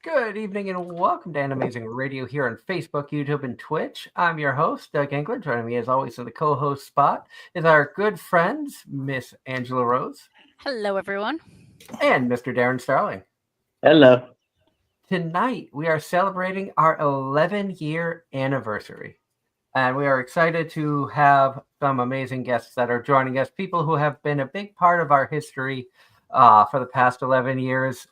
Good evening and welcome to Anime-Zing Radio here on Facebook, YouTube, and Twitch. I'm your host, Doug Engler. Joining me as always in the co-host spot is our good friends, Miss Angela Rose Hello, everyone. and Mr. Darren Starling. Hello. Tonight we are celebrating our 11-year anniversary. And we are excited to have some amazing guests that are joining us, people who have been a big part of our history for the past 11 years.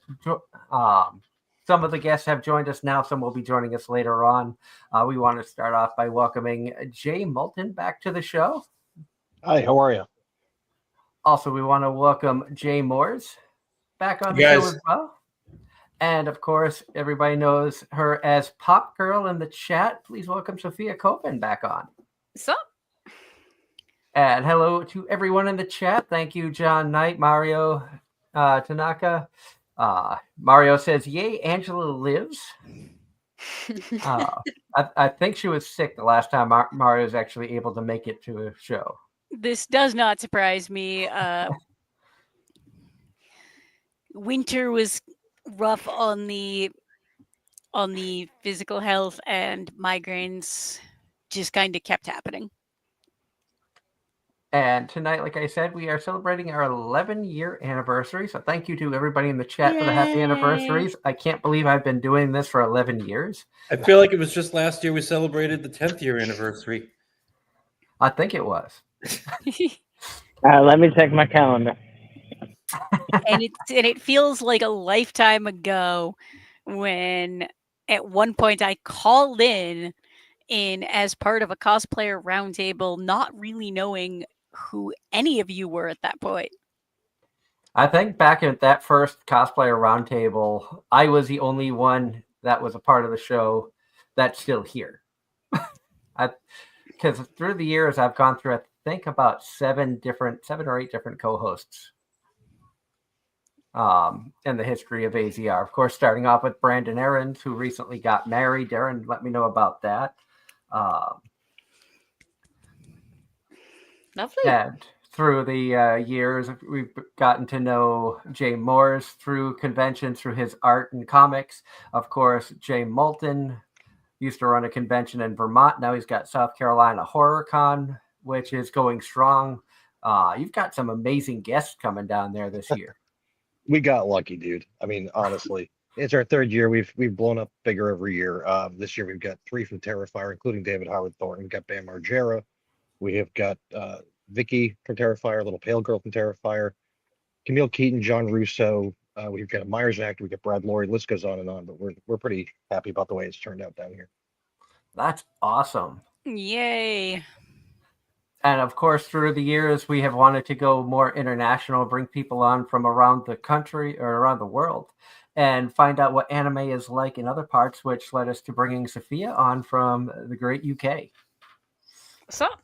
Some of the guests have joined us now. Some will be joining us later on. We want to start off by welcoming Jay Moulton back to the show. Hi, how are you? Also, we want to welcome Jay Moores back on the show as well. And of course, everybody knows her as Pop Girl in the chat. Please welcome Sophia Copen back on. What's up? And hello to everyone in the chat. Thank you, John Knight, Mario Tanaka. Mario says, "Yay, Angela lives." I think she was sick the last time Mario was actually able to make it to a show. This does not surprise me. Winter was rough on the physical health, and migraines just kind of kept happening. And tonight, like I said, we are celebrating our 11-year anniversary. So thank you to everybody in the chat for the happy anniversaries. I can't believe I've been doing this for 11 years. I feel like it was just last year we celebrated the 10th year anniversary. I think it was. Let me check my calendar. and it feels like a lifetime ago when at one point I called in as part of a cosplayer roundtable, not really knowing who any of you were at that point. I think back at that first cosplayer roundtable, I was the only one that was a part of the show that's still here. Because through the years, I've gone through, I think, about 7 or 8 different co-hosts in the history of AZR. Of course, starting off with Brandon Ahrens, who recently got married. Darren, let me know about that. Lovely. And through the years, we've gotten to know Jay Morris through conventions, through his art and comics. Of course, Jay Moulton used to run a convention in Vermont. Now he's got South Carolina Horror Con, which is going strong. You've got some amazing guests coming down there this year. We got lucky, dude. I mean, honestly, it's our 3rd year. We've blown up bigger every year. This year we've got 3 from Terrifier, including David Howard Thornton. We've got Bam Margera. We have got Vicky from Terrifier, Little Pale Girl from Terrifier, Camille Keaton, John Russo. We've got a Myers actor. We've got Brad Laurie. List goes on and on. But we're pretty happy about the way it's turned out down here. That's awesome. Yay. And of course, through the years, we have wanted to go more international, bring people on from around the country or around the world and find out what anime is like in other parts, which led us to bringing Sophia on from the great UK. What's up?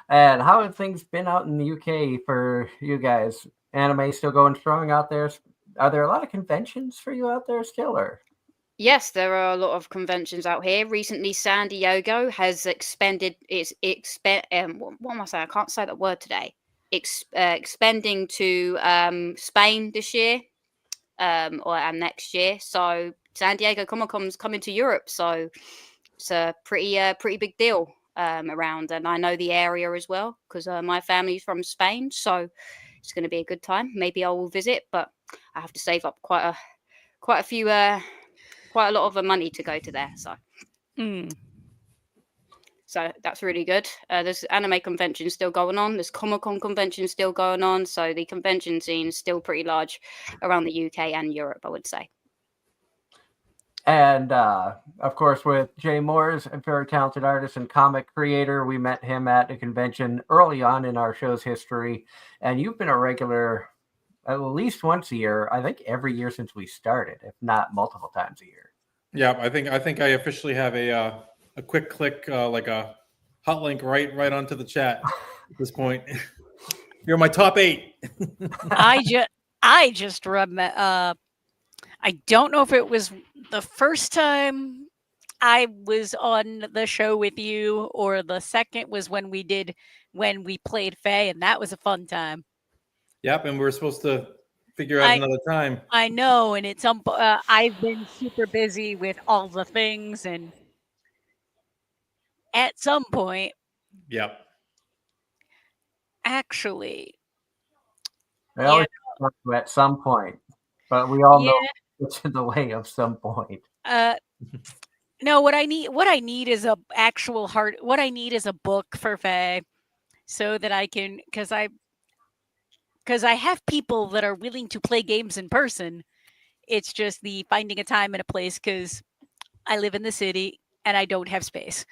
And how have things been out in the UK for you guys? Anime still going strong out there? Are there a lot of conventions for you out there still? Or Yes, there are a lot of conventions out here. Recently, San Diego has expanded its what am I saying? I can't say that word today. Expanding to Spain this year, and next year. So San Diego Comic Con's coming to Europe. So it's a pretty big deal around, and I know the area as well because my family's from Spain. So it's going to be a good time. Maybe I will visit, but I have to save up quite a lot of money to go to there, so that's really good. There's anime conventions still going on. There's Comic-Con conventions still going on. So the convention scene is still pretty large around the UK and Europe, I would say. And of course, with Jay Moores, a very talented artist and comic creator, we met him at a convention early on in our show's history. And you've been a regular at least once a year, I think every year since we started, if not multiple times a year. Yeah, I think I officially have a quick click, like a hot link right onto the chat at this point. You're my top 8. I just remember. I don't know if it was the first time I was on the show with you, or the second was when we played Faye, and that was a fun time. Yep, and we were supposed to figure out another time. I know, and it's I've been super busy with all the things, and at some point, Yep. actually, I always want to at some point, but we all know it's in the way of some point. No, what I need is a actual what I need is a book for Faye, so that I can, because I have people that are willing to play games in person. It's just the finding a time and a place, because I live in the city and I don't have space.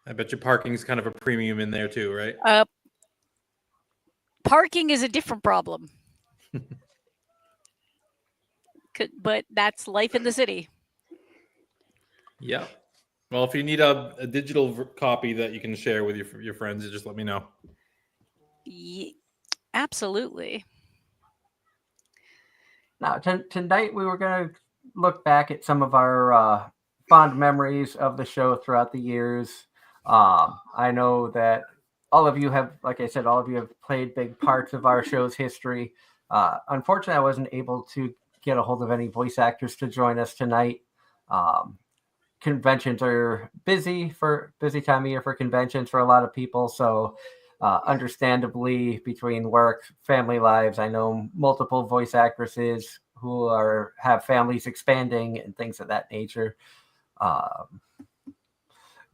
I bet your parking's kind of a premium in there too, right? Parking is a different problem. But that's life in the city. Yeah. Well, if you need a digital copy that you can share with your friends, just let me know. Absolutely. Now, tonight we were going to look back at some of our fond memories of the show throughout the years. I know that all of you have, like I said, all of you have played big parts of our show's history. Unfortunately, I wasn't able to get a hold of any voice actors to join us tonight. Conventions are busy time of year for conventions for a lot of people. So understandably, between work, family lives, I know multiple voice actresses who have families expanding and things of that nature.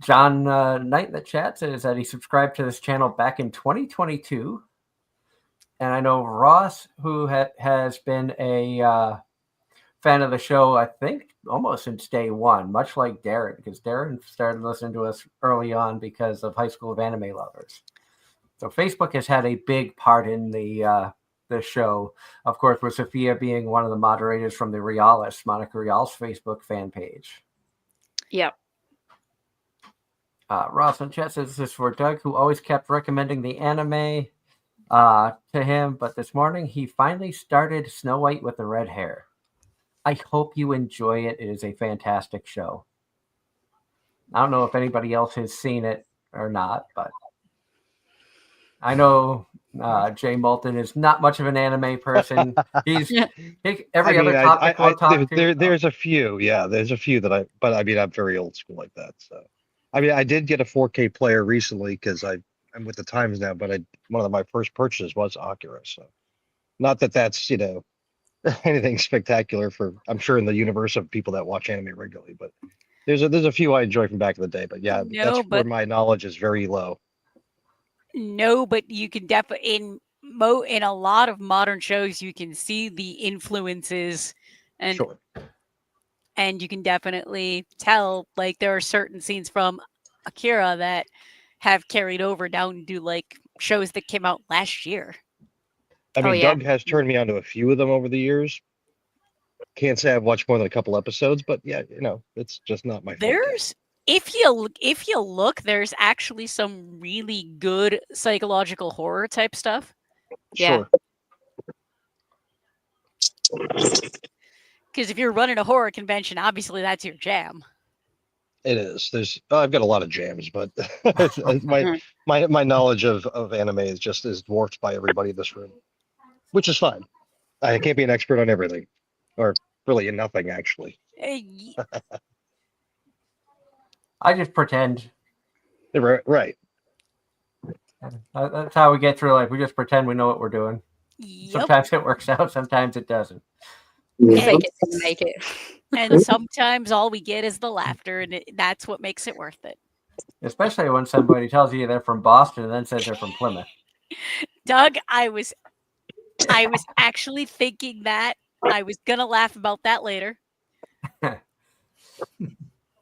John Knight in the chat says that he subscribed to this channel back in 2022. And I know Ross, who has been a fan of the show, I think, almost since day one, much like Darren, because Darren started listening to us early on because of High School of Anime Lovers. So Facebook has had a big part in the show, of course, with Sophia being one of the moderators from the Monica Rial's Facebook fan page. Yep. Ross in chat says this is for Doug, who always kept recommending the anime to him, but this morning he finally started Snow White with the red hair. I hope you enjoy it. It is a fantastic show. I don't know if anybody else has seen it or not, but I know Jay Moulton is not much of an anime person. He's every other topic we'll talk to. There's a few, there's a few but I mean, I'm very old school like that. So, I mean, I did get a 4K player recently because I'm with the times now, but one of my first purchases was Akira. So, not that that's, anything spectacular I'm sure in the universe of people that watch anime regularly, but there's a few I enjoy from back in the day, but where my knowledge is very low. No, but you can definitely in a lot of modern shows you can see the influences, and sure. And you can definitely tell, like, there are certain scenes from Akira that have carried over down to like shows that came out last year. I mean, Doug has turned me on to a few of them over the years. Can't say I've watched more than a couple episodes, but it's just not my favorite. If you look, there's actually some really good psychological horror type stuff. Sure. Because if you're running a horror convention, obviously that's your jam. It is. I've got a lot of jams, but my knowledge of anime is dwarfed by everybody in this room, which is fine. I can't be an expert on everything, or really in nothing, actually. I just pretend. Right. That's how we get through life. We just pretend we know what we're doing. Yep. Sometimes it works out. Sometimes it doesn't. Make it. And sometimes all we get is the laughter, and that's what makes it worth it. Especially when somebody tells you they're from Boston and then says they're from Plymouth. Doug, I was actually thinking that. I was gonna laugh about that later.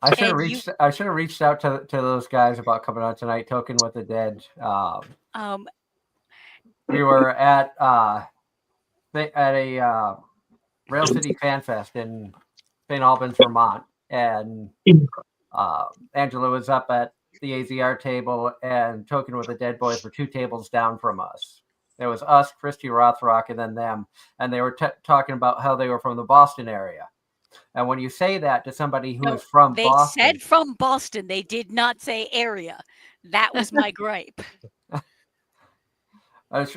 I should have reached out to those guys about coming on tonight. Token with the Dead. We were at a Rail City Fan Fest in St. Albans, Vermont, and Angela was up at the AZR table, and Token with the Dead boys were 2 tables down from us. There was us, Christy Rothrock, and then them, and they were talking about how they were from the Boston area. And when you say that to somebody who is from Boston... They said from Boston. They did not say area. That was my gripe.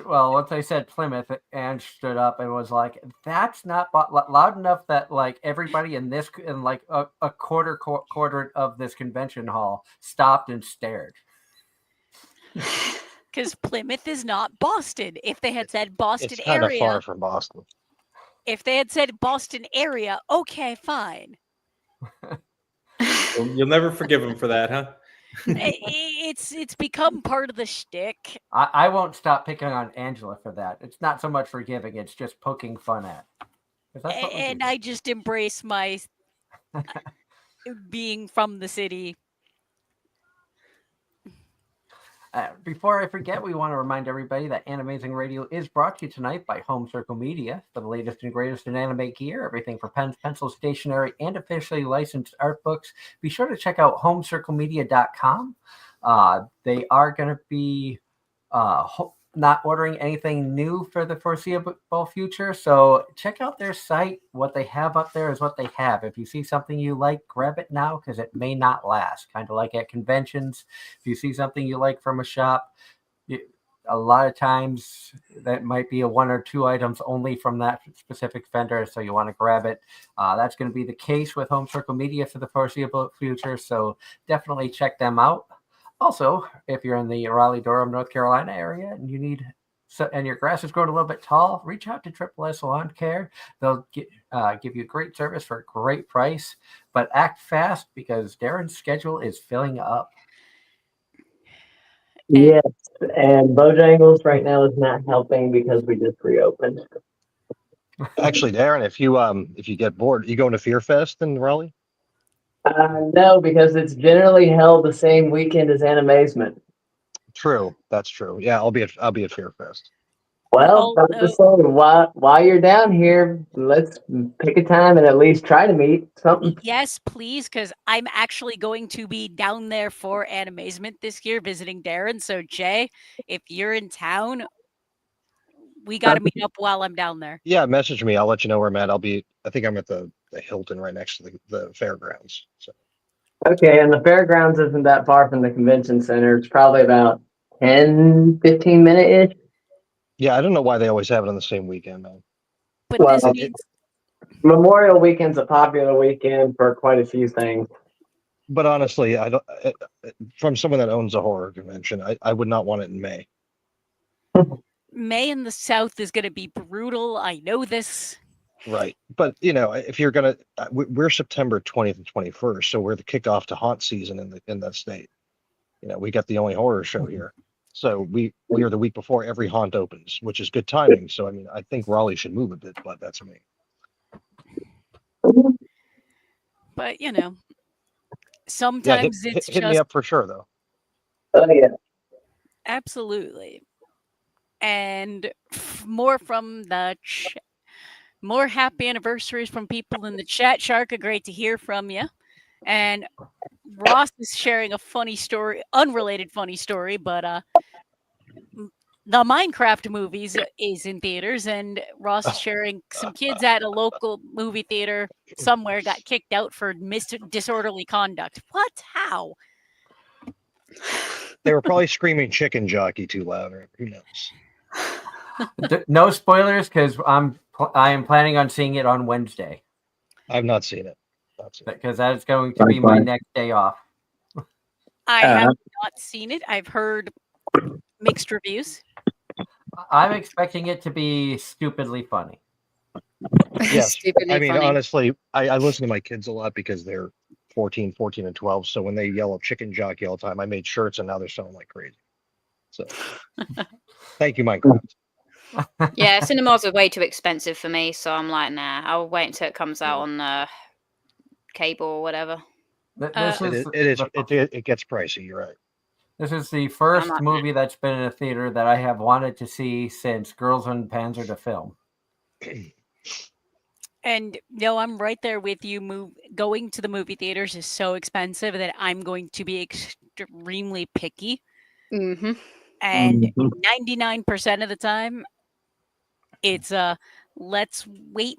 Well, once I said Plymouth, Ange stood up and was like, "That's not loud enough that like everybody in like a quarter of this convention hall stopped and stared." Because Plymouth is not Boston. If they had said Boston It's kind of area, far from Boston. if they had said Boston area, okay, fine. You'll never forgive him for that, huh? It's become part of the shtick. I won't stop picking on Angela for that. It's not so much forgiving; it's just poking fun at. 'Cause that's what we And do. I just embrace my being from the city. Before I forget, we want to remind everybody that Anime-Zing Radio is brought to you tonight by Home Circle Media for the latest and greatest in anime gear, everything for pens, pencils, stationery, and officially licensed art books. Be sure to check out homecirclemedia.com. They are going to be not ordering anything new for the foreseeable future, so check out their site. What they have up there is what they have. If you see something you like, grab it now because it may not last. Kind of like at conventions, if you see something you like from a shop, a lot of times that might be a one or two items only from that specific vendor, so you want to grab it. That's going to be the case with Home Circle Media for the foreseeable future, so definitely check them out. Also, if you're in the Raleigh-Durham, North Carolina area and you need and your grass is growing a little bit tall, reach out to AAA Lawn Care. They'll give you great service for a great price, but act fast because Darren's schedule is filling up. Yes, and Bojangles right now is not helping because we just reopened. Actually, Darren, if you get bored, you going to Fear Fest in Raleigh? No, because it's generally held the same weekend as Anime-Zing. True, that's true. Yeah, I'll be at Fear Fest. Well, I was just saying, while you're down here, let's pick a time and at least try to meet something. Yes, please, because I'm actually going to be down there for Anime-Zing this year visiting Darren. So, Jay, if you're in town, we got to meet up while I'm down there. Yeah, message me. I'll let you know where I'm at. I think I'm at the Hilton right next to the fairgrounds. So. Okay, and the fairgrounds isn't that far from the convention center. It's probably about 10, 15 minute-ish. Yeah, I don't know why they always have it on the same weekend, man. But this means Memorial Weekend's a popular weekend for quite a few things. But honestly, I don't. From someone that owns a horror convention, I would not want it in May. May in the South is going to be brutal. I know this. Right, but if you're gonna, we're September 20th and 21st, so we're the kickoff to haunt season in that state. We got the only horror show here, so we are the week before every haunt opens, which is good timing. So I think Raleigh should move a bit, but that's me. But sometimes it's hit me up for sure though. Oh yeah, absolutely. And more from the more happy anniversaries from people in the chat. Sharka, great to hear from you. And Ross is sharing a funny story, unrelated funny story, but the Minecraft movies is in theaters, and Ross is sharing some kids at a local movie theater somewhere got kicked out for disorderly conduct. What? How? They were probably screaming chicken jockey too loud, or who knows. No spoilers, because I am planning on seeing it on Wednesday. I've not seen it. Because that's going to be my next day off. I have not seen it. I've heard mixed reviews. I'm expecting it to be stupidly funny. Yes. Stupidly funny. Honestly, I listen to my kids a lot because they're 14, and 12. So when they yell at chicken jockey all the time, I made shirts and now they're selling like crazy. So thank you, Minecraft. Yeah, cinemas are way too expensive for me, so I'm like, nah, I'll wait until it comes out on cable or whatever. It gets pricey. You're right. This is the first movie that's been in a theater that I have wanted to see since Girls and Panzer the film. And I'm right there with you. Going to the movie theaters is so expensive that I'm going to be extremely picky. Mm-hmm. And 99% of the time, it's let's wait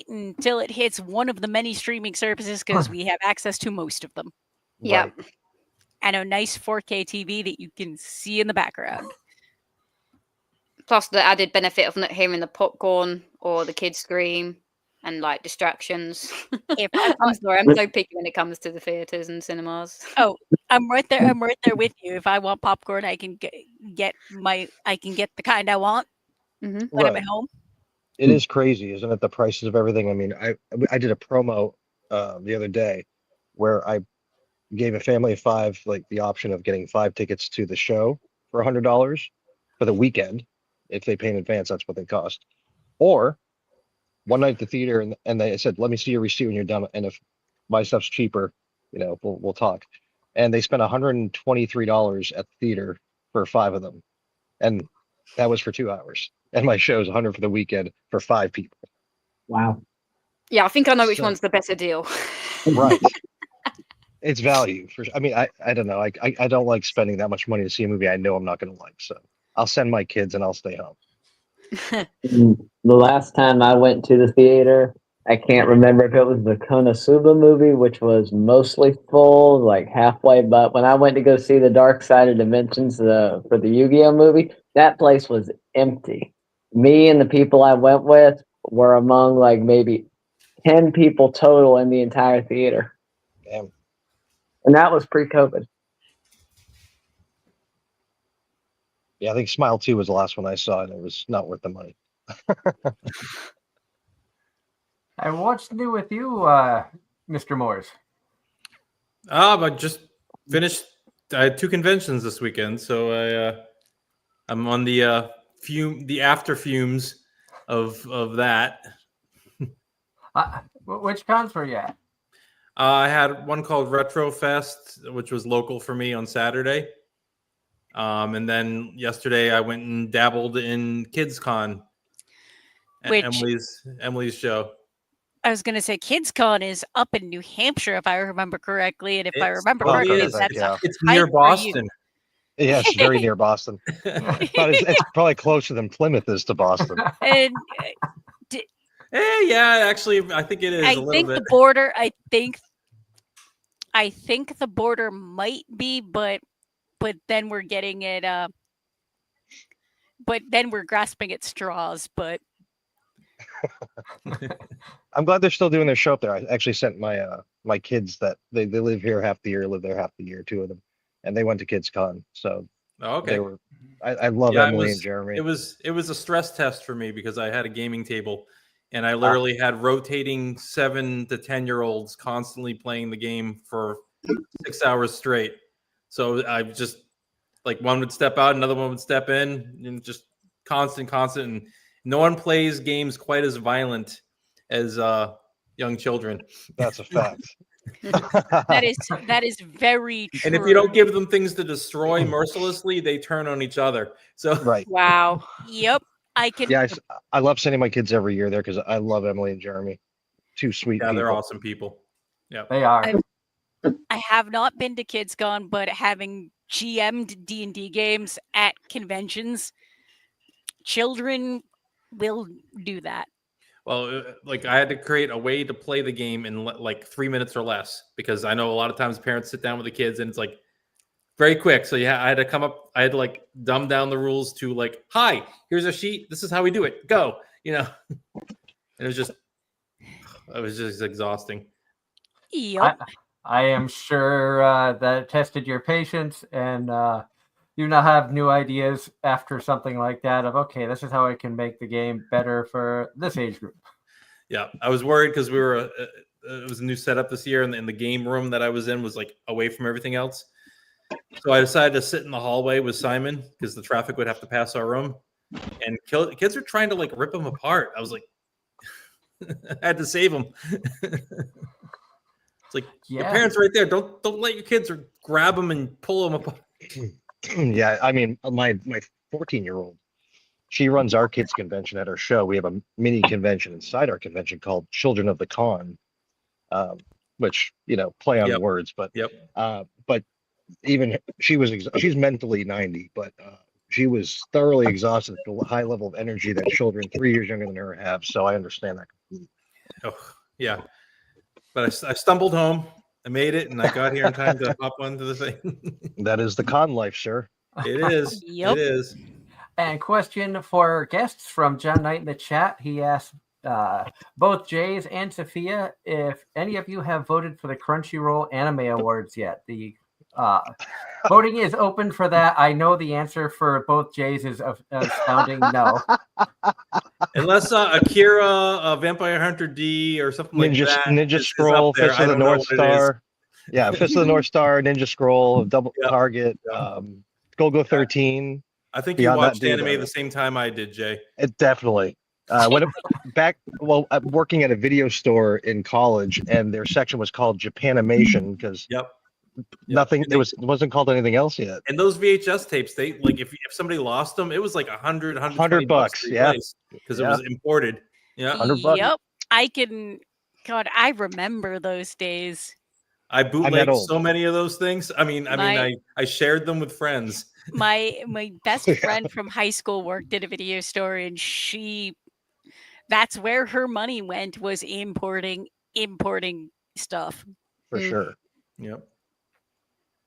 until it hits one of the many streaming services because we have access to most of them. Yeah. And a nice 4K TV that you can see in the background. Plus the added benefit of not hearing the popcorn or the kids scream and like distractions. If I I'm sorry, I'm so picky when it comes to the theaters and cinemas. Oh, I'm right there. I'm right there with you. If I want popcorn, I can get the kind I want Hmm. when I'm Right. at home. It is crazy, isn't it? The prices of everything. I mean, I did a promo the other day where I gave a family of 5 like the option of getting 5 tickets to the show for $100 for the weekend. If they pay in advance, that's what they cost. Or one night at the theater, and they said, "Let me see your receipt when you're done, and if my stuff's cheaper, we'll talk." And they spent $123 at the theater for 5 of them, and that was for 2 hours. And my show's 100 for the weekend for 5 people. Wow. Yeah, I think I know which So- one's the better deal. Right. It's value for. I mean, I don't know. I don't like spending that much money to see a movie I know I'm not going to like. So I'll send my kids and I'll stay home. The last time I went to the theater, I can't remember if it was the Konosuba movie, which was mostly full, like halfway. But when I went to go see the Dark Side of Dimensions for the Yu-Gi-Oh movie, that place was empty. Me and the people I went with were among like maybe 10 people total in the entire theater, Damn. and that was pre-COVID. Yeah, I think Smile 2 was the last one I saw, and it was not worth the money. And what's new with you, Mr. Moores? I just finished. I had 2 conventions this weekend, so I'm on the after fumes of that. Which cons were you at? I had one called Retro Fest, which was local for me on Saturday. And then yesterday I went and dabbled in KidsCon, Which- Emily's show. I was going to say KidsCon is up in New Hampshire, if I remember correctly, and if I It's remember totally correctly, is, that's yeah. It's hike near for you. Boston. Yeah, it's very near Boston. But it's probably closer than Plymouth is to Boston. And Yeah, actually, I think it is I a little think bit. the border. I think the border might be, but then we're getting it. But then we're grasping at straws. But I'm glad they're still doing their show up there. I actually sent my my kids that they live here half the year, live there half the year, 2 of them, and they went to KidsCon. So Oh, okay. they were. I love Yeah, Emily and Jeremy. It was a stress test for me because I had a gaming table, and I literally had rotating 7 to 10-year-olds constantly playing the game for 6 hours straight. So I just like one would step out, another one would step in, and just constant. And no one plays games quite as violent as young children. That's a fact. that is very true. And if you don't give them things to destroy mercilessly, they turn on each other. So Right. Wow. Yep, I can. Yeah, I love sending my kids every year there because I love Emily and Jeremy. 2 sweet yeah, people. they're awesome people. Yeah, They are. I have not been to KidsCon, but having GM'd D&D games at conventions, children will do that. Well, like I had to create a way to play the game in like 3 minutes or less because I know a lot of times parents sit down with the kids and it's like very quick. So yeah, I had to like dumb down the rules to like, hi, here's a sheet. This is how we do it. Go, And it was just exhausting. Yep. I am sure that tested your patience, and you now have new ideas after something like that of, okay, this is how I can make the game better for this age group. Yeah, I was worried because it was a new setup this year, and the game room that I was in was like away from everything else. So I decided to sit in the hallway with Simon because the traffic would have to pass our room, and kids are trying to like rip them apart. I was like, I had to save them. It's like your parents right there. Don't let your kids grab them and pull them apart. Yeah, I mean, my 14-year-old, she runs our kids convention at our show. We have a mini convention inside our convention called Children of the Con, which play on words, but but even she's mentally 90, but she was thoroughly exhausted at the high level of energy that children 3 years younger than her have. So I understand that completely. Oh, yeah. But I stumbled home. I made it, and I got here in time to hop onto the thing. That is the con life, sir. It is. Yep. It is. And question for guests from John Knight in the chat. He asked both Jays and Sophia if any of you have voted for the Crunchyroll Anime Awards yet. The voting is open for that. I know the answer for both Jays is astounding no. Unless Akira, Vampire Hunter D, or something like that. Ninja is Scroll, up there. Fist I of the don't know North what it is. Star. Yeah, Fist of the North Star, Ninja Scroll, Double Yep. Target, Yep. Go 13. I think Beyond you that, watched dude, anime the same time I did, Jay. It definitely. I'm working at a video store in college, and their section was called Japanimation because Yep. nothing. And It wasn't called anything else yet. And those VHS tapes, they like if somebody lost them, it was like $100, $120 $100, yeah. because it was imported. Yeah, $100. Yep. I can. God, I remember those days. I that bootlegged old. so many of those things. I shared them with friends. My best Yeah. friend from high school worked at a video store, and that's where her money went, was importing stuff. For sure. Yep.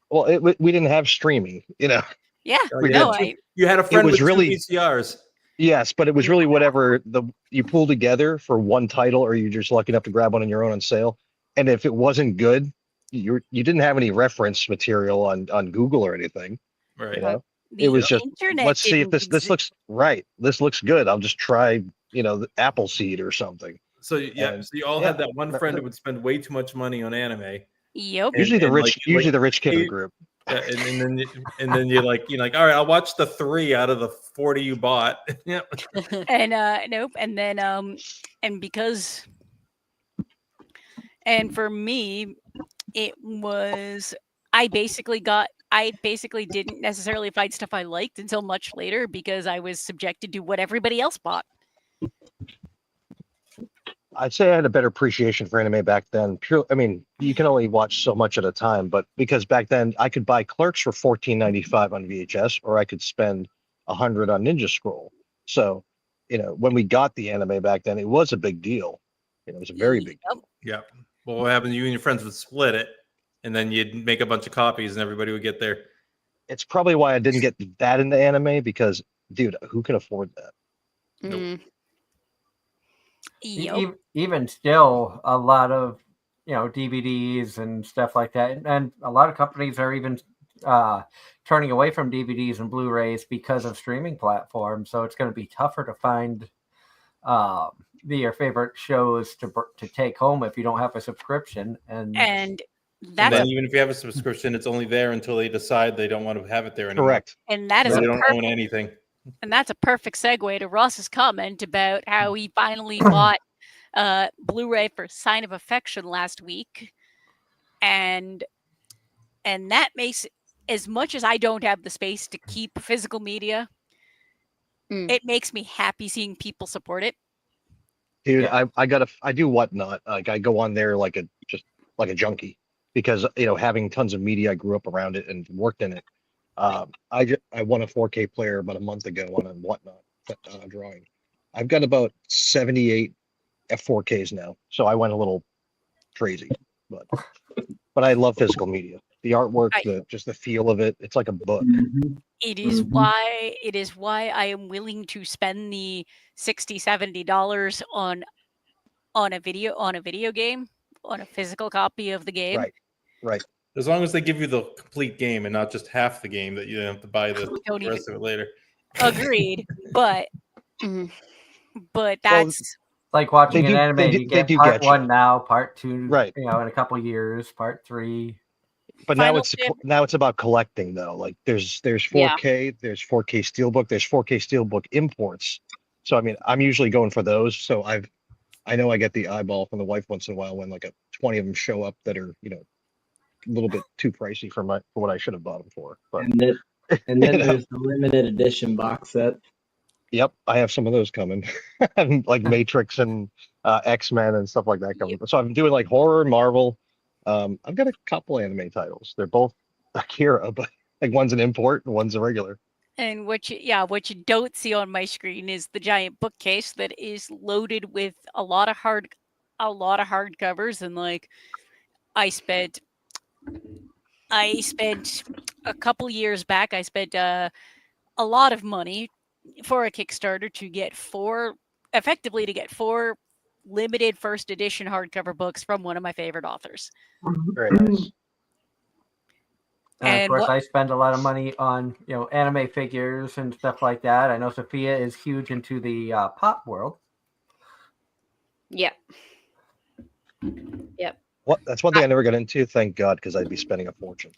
Well, we didn't have streaming, Yeah. You had a friend was with really- two VCRs. Yes, but it was really whatever you pull together for one title, or you're just lucky enough to grab one on your own on sale. And if it wasn't good, you didn't have any reference material on Google or anything. Right. You know? The It was just, internet let's see if didn't this looks right. This looks good. I'll just try, the Appleseed or something. So so you all had that one friend who would spend way too much money on anime. Yep. Usually the rich, like, the rich kid of the group. and then you're like, all right, I'll watch the 3 out of the 40 you bought. Yep. And nope. And then and for me, it was I basically didn't necessarily find stuff I liked until much later because I was subjected to what everybody else bought. I'd say I had a better appreciation for anime back then. You can only watch so much at a time, but because back then I could buy Clerks for $14.95 on VHS, or I could spend $100 on Ninja Scroll. So, when we got the anime back then, it was a big deal. It was a very big deal. Yeah. Well, what happened? You and your friends would split it, and then you'd make a bunch of copies, and everybody would get there. It's probably why I didn't get that into anime because, dude, who can afford that? Nope. Yep. Even still, a lot of DVDs and stuff like that, and a lot of companies are even turning away from DVDs and Blu-rays because of streaming platforms. So it's going to be tougher to find your favorite shows to take home if you don't have a subscription. And that's then even if you have a subscription, it's only there until they decide they don't want to have it there anymore. Correct. And that is they don't own anything. And that's a perfect segue to Ross's comment about how he finally bought Blu-ray for Sign of Affection last week. And that makes, as much as I don't have the space to keep physical media, it makes me happy seeing people support it. Dude, yeah. I do Whatnot. Like I go on there like a junkie because having tons of media, I grew up around it and worked in it. I won a 4K player about a month ago on a Whatnot drawing. I've got about 78 F4Ks now, so I went a little crazy, but I love physical media. The artwork, just the feel of it, it's like a book. It is why I am willing to spend the $60-$70 on a video game, on a physical copy of the game. Right. As long as they give you the complete game and not just half the game that you have to buy the rest of it later. Agreed, but that's like watching an anime. You get part 1 now, part 2, right? In a couple years, part 3. But now it's about collecting though. Like there's 4K, there's 4K Steelbook, there's 4K Steelbook imports. So I mean, I'm usually going for those. So I know I get the eyeball from the wife once in a while when like 20 of them show up that are a little bit too pricey for what I should have bought them for. But and then there's the limited edition box set. Yep, I have some of those coming, like Matrix and X-Men and stuff like that coming. So I'm doing like horror, Marvel. I've got a couple anime titles. They're both Akira, but like one's an import and one's a regular. And what you don't see on my screen is the giant bookcase that is loaded with a lot of hardcovers. And like I spent a couple years back, I spent a lot of money for a Kickstarter to get four limited first edition hardcover books from one of my favorite authors. Very nice. And of And course, what- I spend a lot of money on anime figures and stuff like that. I know Sophia is huge into the pop world. Yep. That's one thing I never got into. Thank God, because I'd be spending a fortune.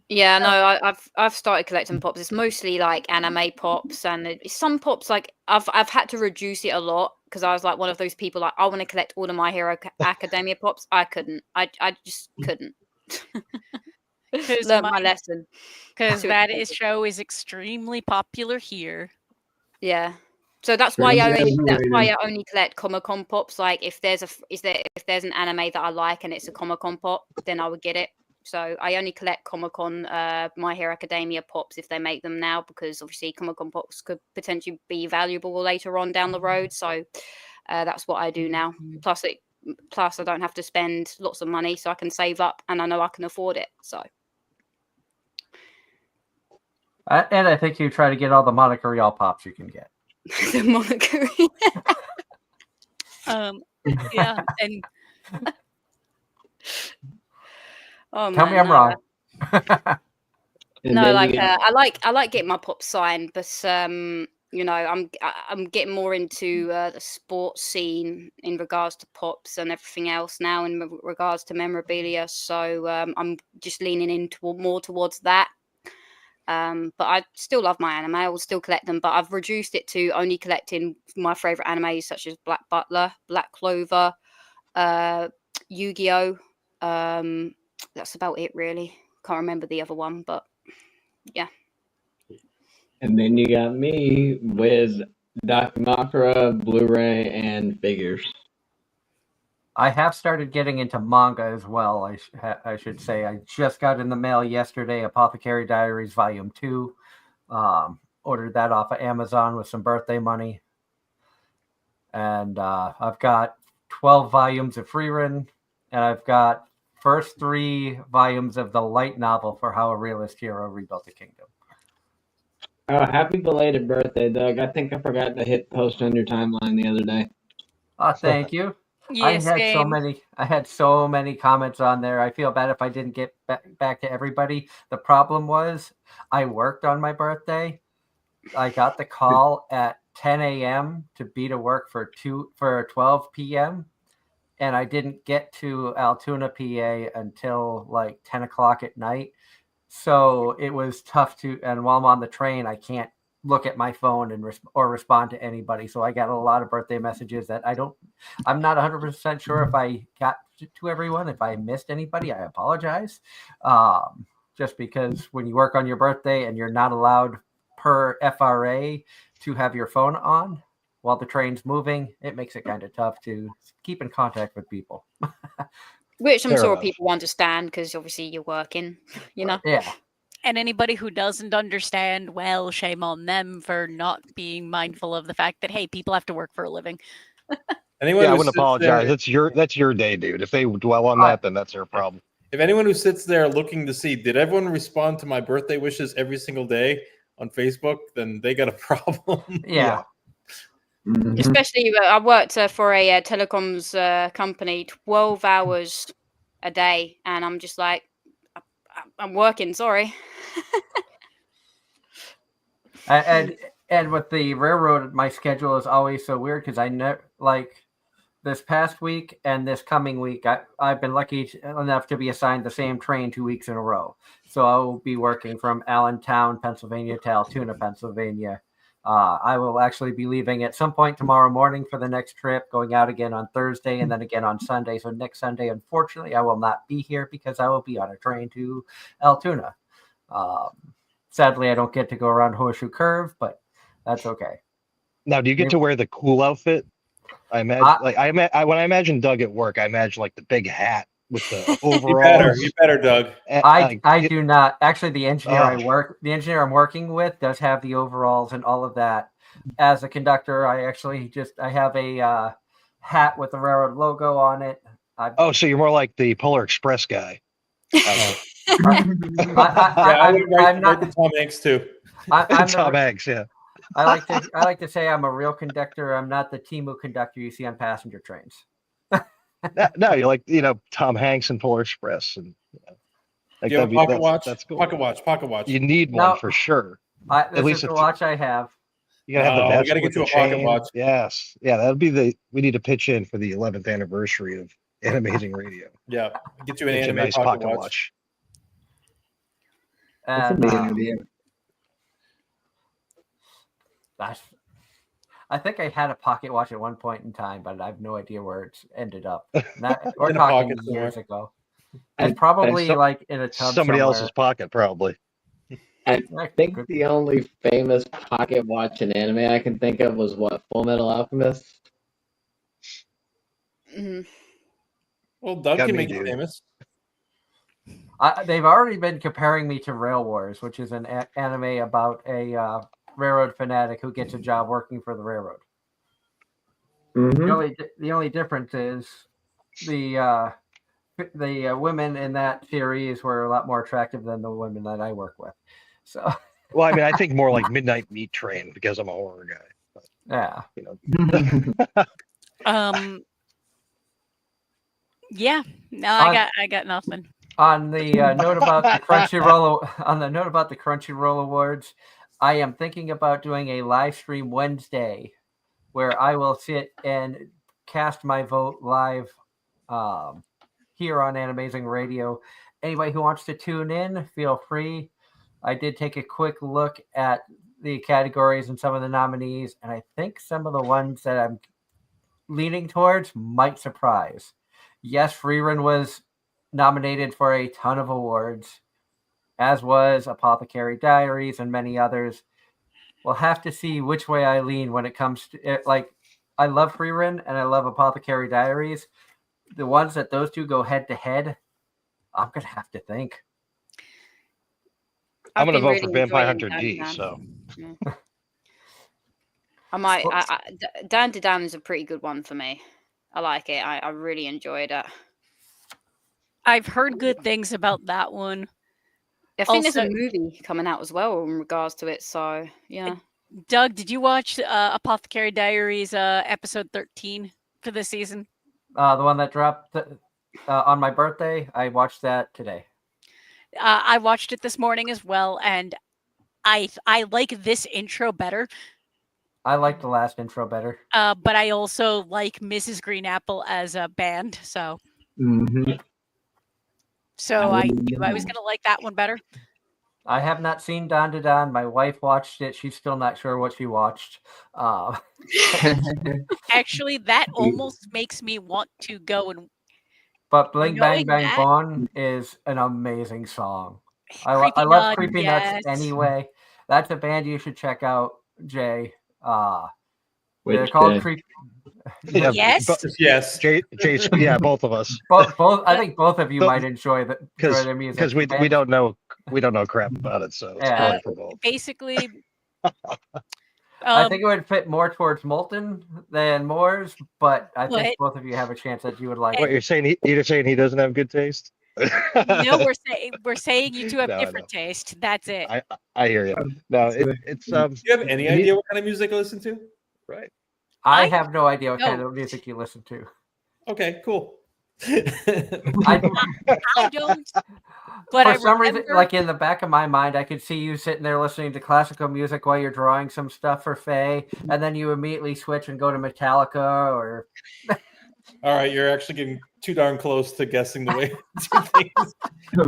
Yeah, no, I've started collecting pops. It's mostly like anime pops, and some pops like I've had to reduce it a lot because I was like one of those people like I want to collect all of My Hero Academia pops. I couldn't. I just couldn't. Learned my lesson. Because Too that expensive. show is extremely popular here. Yeah. So that's why I only collect Comic-Con pops. Like if there's an anime that I like and it's a Comic-Con pop, then I would get it. So I only collect Comic-Con My Hero Academia pops if they make them now, because obviously Comic-Con pops could potentially be valuable later on down the road. So that's what I do now. Plus I don't have to spend lots of money, so I can save up and I know I can afford it. So. And I think you try to get all the Monica Rial pops you can get. The Monica. Yeah, and Tell me I'm wrong. No, like I like getting my pops signed, but I'm getting more into the sports scene in regards to pops and everything else now in regards to memorabilia. So I'm just leaning into more towards that. But I still love my anime. I will still collect them, but I've reduced it to only collecting my favorite animes such as Black Butler, Black Clover, Yu-Gi-Oh. That's about it, really. Can't remember the other one, but yeah. And then you got me with Dakimakura, Blu-ray, and figures. I have started getting into manga as well. I should say I just got in the mail yesterday Apothecary Diaries Volume 2. Ordered that off of Amazon with some birthday money. And I've got 12 volumes of Freerun, and I've got first 3 volumes of the light novel for How a Realist Hero Rebuilt a Kingdom. Oh, happy belated birthday, Doug. I think I forgot to hit post on your timeline the other day. Thank you. yes, I had so many comments on there. I feel bad if I didn't get back to everybody. The problem was I worked on my birthday. I got the call at 10 a.m. to be to work for 12 p.m. and I didn't get to Altoona, PA until like 10 o'clock at night. So it was tough and while I'm on the train, I can't look at my phone and respond to anybody. So I got a lot of birthday messages that I'm not 100% sure if I got to everyone. If I missed anybody, I apologize. Just because when you work on your birthday and you're not allowed per FRA to have your phone on while the train's moving, it makes it kind of tough to keep in contact with people. Which I'm Fair sure enough. people understand because obviously you're working, you know. Yeah. And anybody who doesn't understand, well, shame on them for not being mindful of the fact that, hey, people have to work for a living. Anyone Yeah, I who wouldn't sits apologize. there- That's your day, dude. If they dwell on that, then that's their problem. If anyone who sits there looking to see, did everyone respond to my birthday wishes every single day on Facebook? Then they got a problem. Yeah. Mhm. Especially, I worked for a telecoms company, 12 hours a day, and I'm just like, I'm working. Sorry. And with the railroad, my schedule is always so weird because I know, like this past week and this coming week, I've been lucky enough to be assigned the same train 2 weeks in a row. So I will be working from Allentown, Pennsylvania to Altoona, Pennsylvania. I will actually be leaving at some point tomorrow morning for the next trip, going out again on Thursday and then again on Sunday. So next Sunday, unfortunately, I will not be here because I will be on a train to Altoona. Sadly, I don't get to go around Horseshoe Curve, but that's okay. Now, do you get to wear the cool outfit? I imagine, when I imagine Doug at work, I imagine like the big hat with the overalls. You better, Doug. I do not. Actually, the engineer I'm working with does have the overalls and all of that. As a conductor, I have a hat with the railroad logo on it. So you're more like the Polar Express guy. I would write I'm not the Tom Hanks too. I'm Tom Hanks, yeah. I like to say I'm a real conductor. I'm not the Timu conductor you see on passenger trains. No, you're like Tom Hanks in Polar Express, and like Do you have a pocket watch? That's cool. Pocket watch. You need No. one for sure. This is the watch I have. You gotta have the No, we batch gotta get with you the a pocket chain. watch. Yes, yeah, that'd be we need to pitch in for the 11th anniversary of Anime-Zing Radio. Yeah, get you an Get you a anime nice pocket pocket watch. watch. That's a And neat idea. I think I had a pocket watch at one point in time, but I have no idea where it's ended up. We're In a talking pocket somewhere. years ago. I- It's probably so- like in a tub Somebody somewhere. else's pocket, probably. I That think could- the only famous pocket watch in anime I can think of was what, Full Metal Alchemist? Mhm. Well, Doug Got can me, make it dude. famous. They've already been comparing me to Rail Wars, which is an anime about a railroad fanatic who gets a job working for the railroad. Mm-hmm. The only difference is the women in that series were a lot more attractive than the women that I work with. So Well, I mean, I think more like Midnight Meat Train because I'm a horror guy. yeah, Yeah. No, I got nothing. on the note about the Crunchyroll Awards, I am thinking about doing a live stream Wednesday where I will sit and cast my vote live here on Anime-Zing Radio. Anybody who wants to tune in, feel free. I did take a quick look at the categories and some of the nominees, and I think some of the ones that I'm leaning towards might surprise. Yes, Freerun was nominated for a ton of awards, as was Apothecary Diaries and many others. We'll have to see which way I lean when it comes to it. Like, I love Freerun and I love Apothecary Diaries. The ones that those two go head to head, I'm gonna have to think. I'm I've gonna been vote for really Vampire enjoying Hunter D. Dan. So Yeah. I might. Dan to Dan is a pretty good one for me. I like it. I really enjoyed it. I've heard good things about that one. I think there's Also- a movie coming out as well in regards to it. So yeah. Doug, did you watch Apothecary Diaries episode 13 for this season? The one that dropped on my birthday, I watched that today. I watched it this morning as well, and I like this intro better. I liked the last intro better. But I also like Mrs. Green Apple as a band, so Mm-hmm. I knew I was gonna like that one better. I have not seen Don to Don. My wife watched it. She's still not sure what she watched. Actually, that almost makes me want to go and But Bling Bang Knowing Bang that- Bong is an amazing song. I Creepy love Nut, Creepy yes. Nuts anyway. That's a band you should check out, Jay. They're Which called band? Creep. yeah, Yes. Yes. Jason, yeah, both of us, Both. I think both of you But- might enjoy their music because we Band- don't know crap about it, so it's Yeah. probably for both. basically. I think it would fit more towards Molten than Moore's, but I What? think both of you have a chance that you would like What it. you're saying? You're saying he doesn't have good taste? No, we're saying you two have No, different taste. That's it. I hear you. No, it's Do you have any idea what kind of music I listen to? right. I I have no idea what kind don't. of music you listen to. Okay, cool. I don't. But For I some reason, remember- like in the back of my mind, I could see you sitting there listening to classical music while you're drawing some stuff for Faye, and then you immediately switch and go to Metallica or All right, you're actually getting too darn close to guessing the way I do things.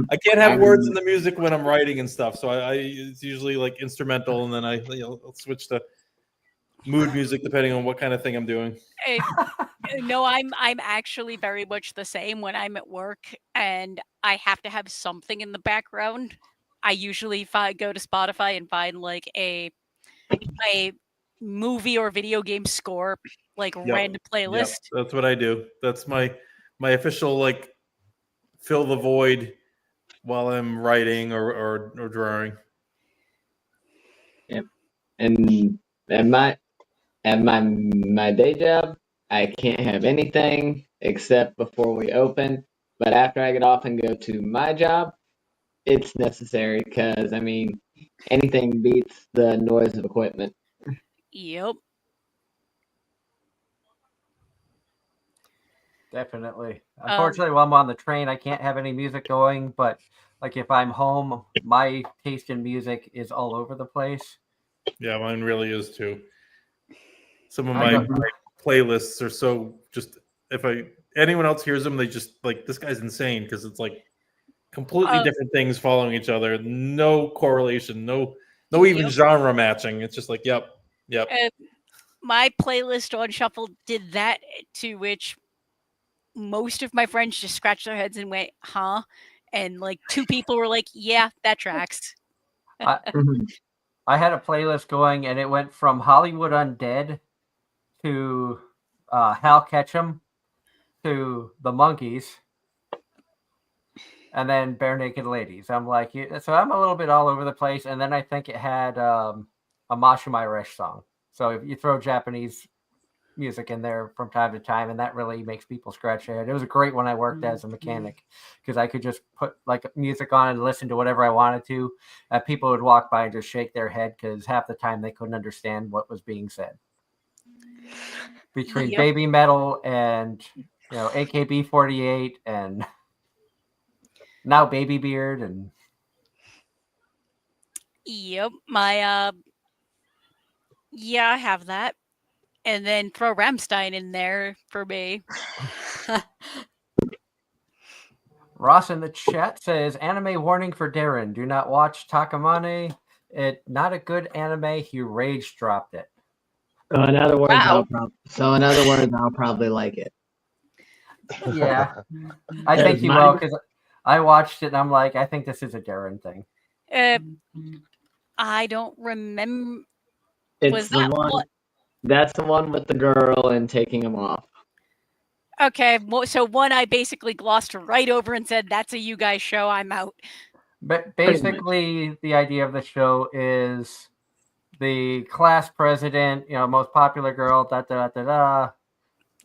I can't have words in the music when I'm writing and stuff, so I it's usually like instrumental, and then I'll switch to mood music depending on what kind of thing I'm doing. No, I'm actually very much the same when I'm at work and I have to have something in the background. I usually go to Spotify and find like a movie or video game score, like random playlist. Yep, that's what I do. That's my official like fill the void while I'm writing or drawing. Yep. And at my day job, I can't have anything except before we open. But after I get off and go to my job, it's necessary because I mean anything beats the noise of equipment. Yep. Definitely. Unfortunately, while I'm on the train, I can't have any music going. But like if I'm home, my taste in music is all over the place. Yeah, mine really is too. Some of I my, go- my playlists are so just if anyone else hears them, they just like this guy's insane because it's like completely different things following each other, no correlation, no even genre matching. It's just like yep. My playlist on shuffle did that, to which most of my friends just scratched their heads and went, "Huh?" And like 2 people were like, "Yeah, that tracks." I had a playlist going, and it went from Hollywood Undead to Hal Ketchum to the Monkees, and then Bare Naked Ladies. I'm like, so I'm a little bit all over the place. And then I think it had a Mashima Resh song. So if you throw Japanese music in there from time to time, and that really makes people scratch their head. It was great when I worked as a mechanic because I could just put like music on and listen to whatever I wanted to. People would walk by and just shake their head because half the time they couldn't understand what was being said. Between baby metal and AKB48 and now Baby Beard and Yep, my I have that. And then throw Rammstein in there for me. Ross in the chat says, anime warning for Darren. Do not watch Takamane. It not a good anime. He rage dropped it. So in other words, Wow. I'll probably like it. Yeah. I think he will because I watched it and I'm like, I think this is a Darren thing. I don't remember. It's the one. That's the one with the girl and taking him off. Okay, so one I basically glossed right over and said, "That's a you guys show. I'm out." But basically, the idea of the show is the class president, most popular girl, da da da da.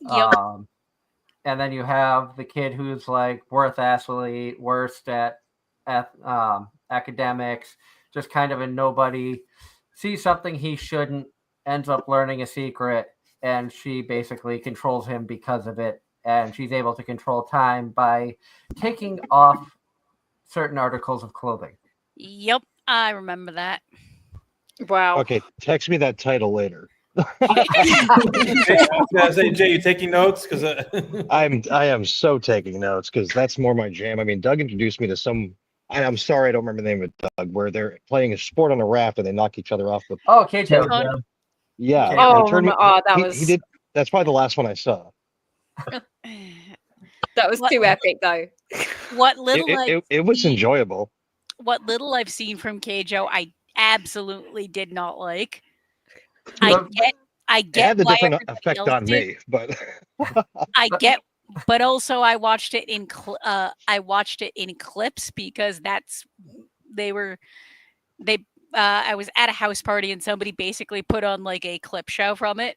Yep. And then you have the kid who's like worst at academics, just kind of a nobody, sees something he shouldn't, ends up learning a secret, and she basically controls him because of it. And she's able to control time by taking off certain articles of clothing. Yep, I remember that. Wow. Okay, text me that title later. Say, Jay, you taking notes? Because I am so taking notes because that's more my jam. I mean, Doug introduced me to some. I'm sorry, I don't remember the name of it, Doug. Where they're playing a sport on a raft and they knock each other off the. Oh, Keijo. Yeah. Oh, he turned me, that was. He did. That's probably the last one I saw. That was too epic, though. What little it was enjoyable. What little I've seen from Keijo, I absolutely did not like. I get. It had a why different everybody effect else on did. me, but I get, but also I watched it in clips because I was at a house party and somebody basically put on like a clip show from it.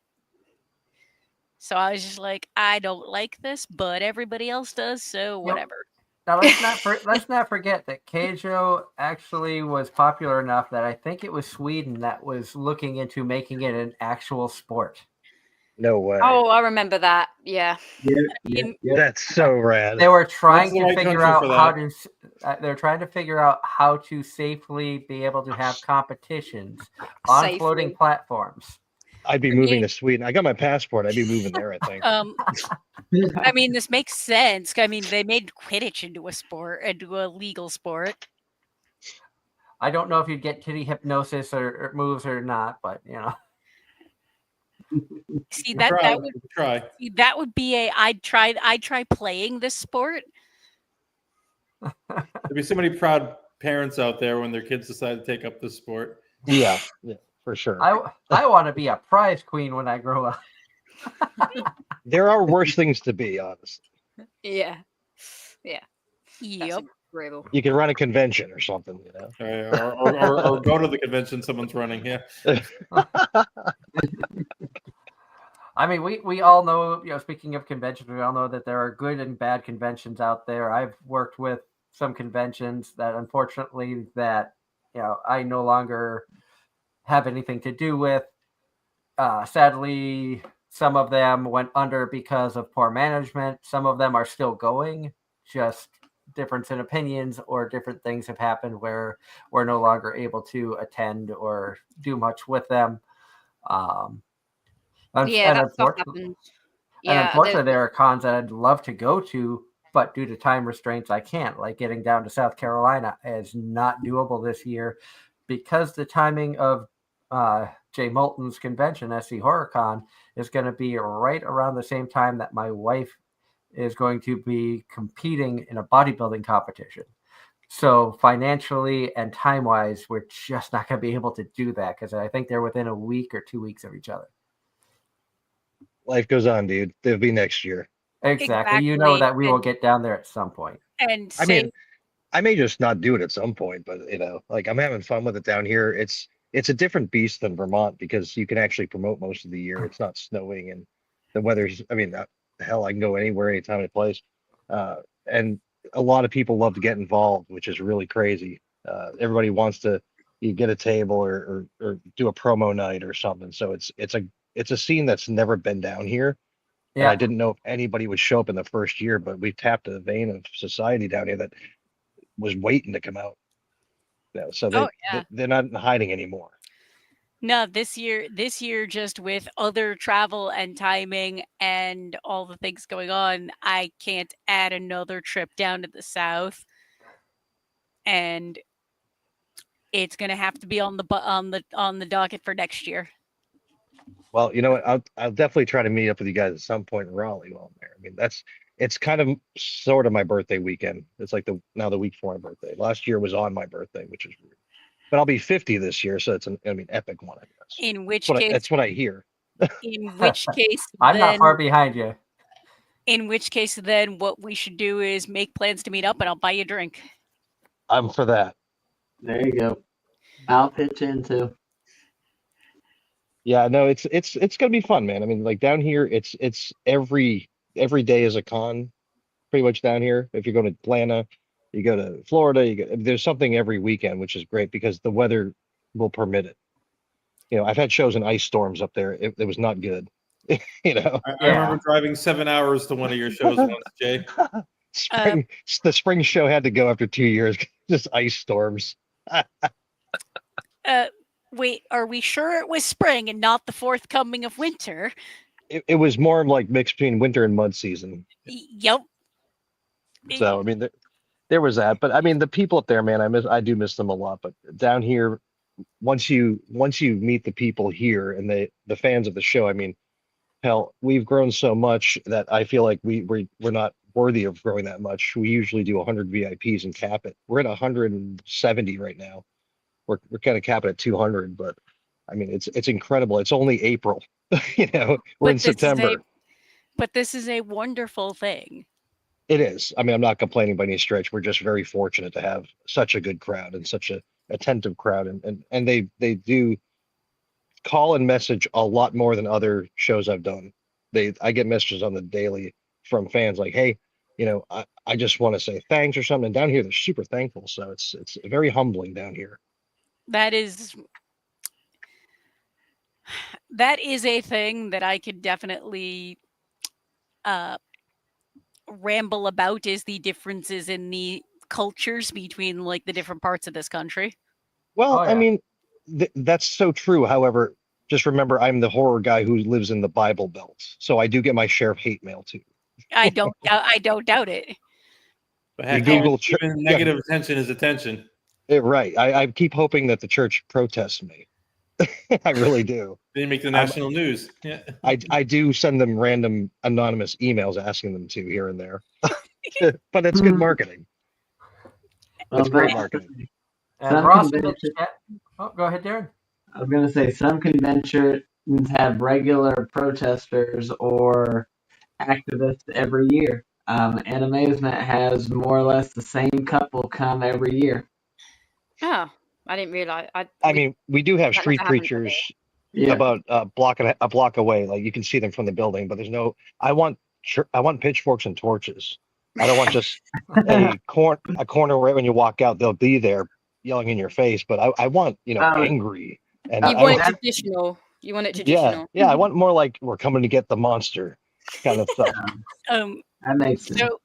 So I was just like, I don't like this, but everybody else does, so whatever. Now let's not forget that Keijo actually was popular enough that I think it was Sweden that was looking into making it an actual sport. No way. Oh, I remember that. Yeah. That's so rad. They were trying What's the to right figure country out for how to. They're trying to figure out how to safely be able to have competitions on floating platforms. I'd be moving to Sweden. I got my passport. I'd be moving there, I think. I mean, this makes sense. I mean, they made Quidditch into a legal sport. I don't know if you'd get titty hypnosis or moves or not, but See that would be I'd try playing this sport. There'd be so many proud parents out there when their kids decide to take up this sport. Yeah, for sure. I want to be a prize queen when I grow up. There are worse things to be, honestly. Yeah. Yep. You can run a convention or something, or go to the convention someone's running. Yeah. I mean, we all know, speaking of conventions, we all know that there are good and bad conventions out there. I've worked with some conventions that unfortunately I no longer have anything to do with. Sadly, some of them went under because of poor management. Some of them are still going, just difference in opinions or different things have happened where we're no longer able to attend or do much with them. Yeah, that stuff Unfortunately, happens. and Yeah, unfortunately, there are cons that I'd love to go to, but due to time restraints, I can't. Like getting down to South Carolina is not doable this year because the timing of Jay Moulton's convention, SC HorrorCon, is going to be right around the same time that my wife is going to be competing in a bodybuilding competition. So financially and time-wise, we're just not going to be able to do that because I think they're within a week or 2 weeks of each other. Life goes on, dude. They'll be next year. Exactly. You know Exactly, that we will and- get down there at some point. And I same mean, I may just not do it at some point, but like I'm having fun with it down here. It's a different beast than Vermont because you can actually promote most of the year. It's not snowing and the weather's. I mean, hell, I can go anywhere, anytime, any place. And a lot of people love to get involved, which is really crazy. Everybody wants to you get a table or do a promo night or something. So it's a scene that's never been down here. And I Yeah. didn't know if anybody would show up in the first year, but we've tapped a vein of society down here that was waiting to come out. So Oh, yeah. they're not hiding anymore. No, this year, just with other travel and timing and all the things going on, I can't add another trip down to the south, and it's gonna have to be on the docket for next year. Well, you know what? I'll definitely try to meet up with you guys at some point in Raleigh while I'm there. I mean, it's kind of sort of my birthday weekend. It's like the week before my birthday. Last year was on my birthday, which is weird. But I'll be 50 this year, so it's an epic one, I guess. In which That's case, what I hear. in which case, I'm not then, far behind you. in which case, then what we should do is make plans to meet up, and I'll buy you a drink. I'm for that. There you go. I'll pitch in too. Yeah, no, it's gonna be fun, man. I mean, like down here, it's every day is a con, pretty much down here. If you go to Atlanta, you go to Florida, there's something every weekend, which is great because the weather will permit it. I've had shows in ice storms up there. It was not good. I remember driving 7 hours to one of your shows once, Jay. The spring show had to go after 2 years, just ice storms. Wait, are we sure it was spring and not the forthcoming of winter? It was more like mixed between winter and mud season. Yep. So I mean, there was that, but I mean, the people up there, man, I do miss them a lot. But down here, once you meet the people here and the fans of the show, I mean, hell, we've grown so much that I feel like we're not worthy of growing that much. We usually do 100 VIPs and cap it. We're at 170 right now. We're kind of capping at 200, but I mean, it's incredible. It's only April, we're in September. But this is a wonderful thing. It is. I mean, I'm not complaining by any stretch. We're just very fortunate to have such a good crowd and such a attentive crowd, and they do call and message a lot more than other shows I've done. I get messages on the daily from fans like, hey, I just want to say thanks or something. And down here, they're super thankful. So it's very humbling down here. That is a thing that I could definitely ramble about, is the differences in the cultures between like the different parts of this country. Well, I mean, that's so true. However, just remember, I'm the horror guy who lives in the Bible Belt, so I do get my share of hate mail too. I don't doubt it. But heck, even negative attention is attention. Right. I keep hoping that the church protests me. I really do. They make the national news. Yeah. I do send them random anonymous emails asking them to here and there. But it's good marketing. It's great marketing. And Ross, go ahead, Darren. I was going to say some conventions have regular protesters or activists every year. Anime-Zing has more or less the same couple come every year. Oh, I didn't realize. I mean, we do have street preachers about a block away. Like you can see them from the building, but there's no. I want pitchforks and torches. I don't want just a corner right when you walk out. They'll be there yelling in your face. But I want angry. And you want traditional. You want it Yeah, traditional. yeah. I want more like we're coming to get the monster kind of stuff. That makes sense. So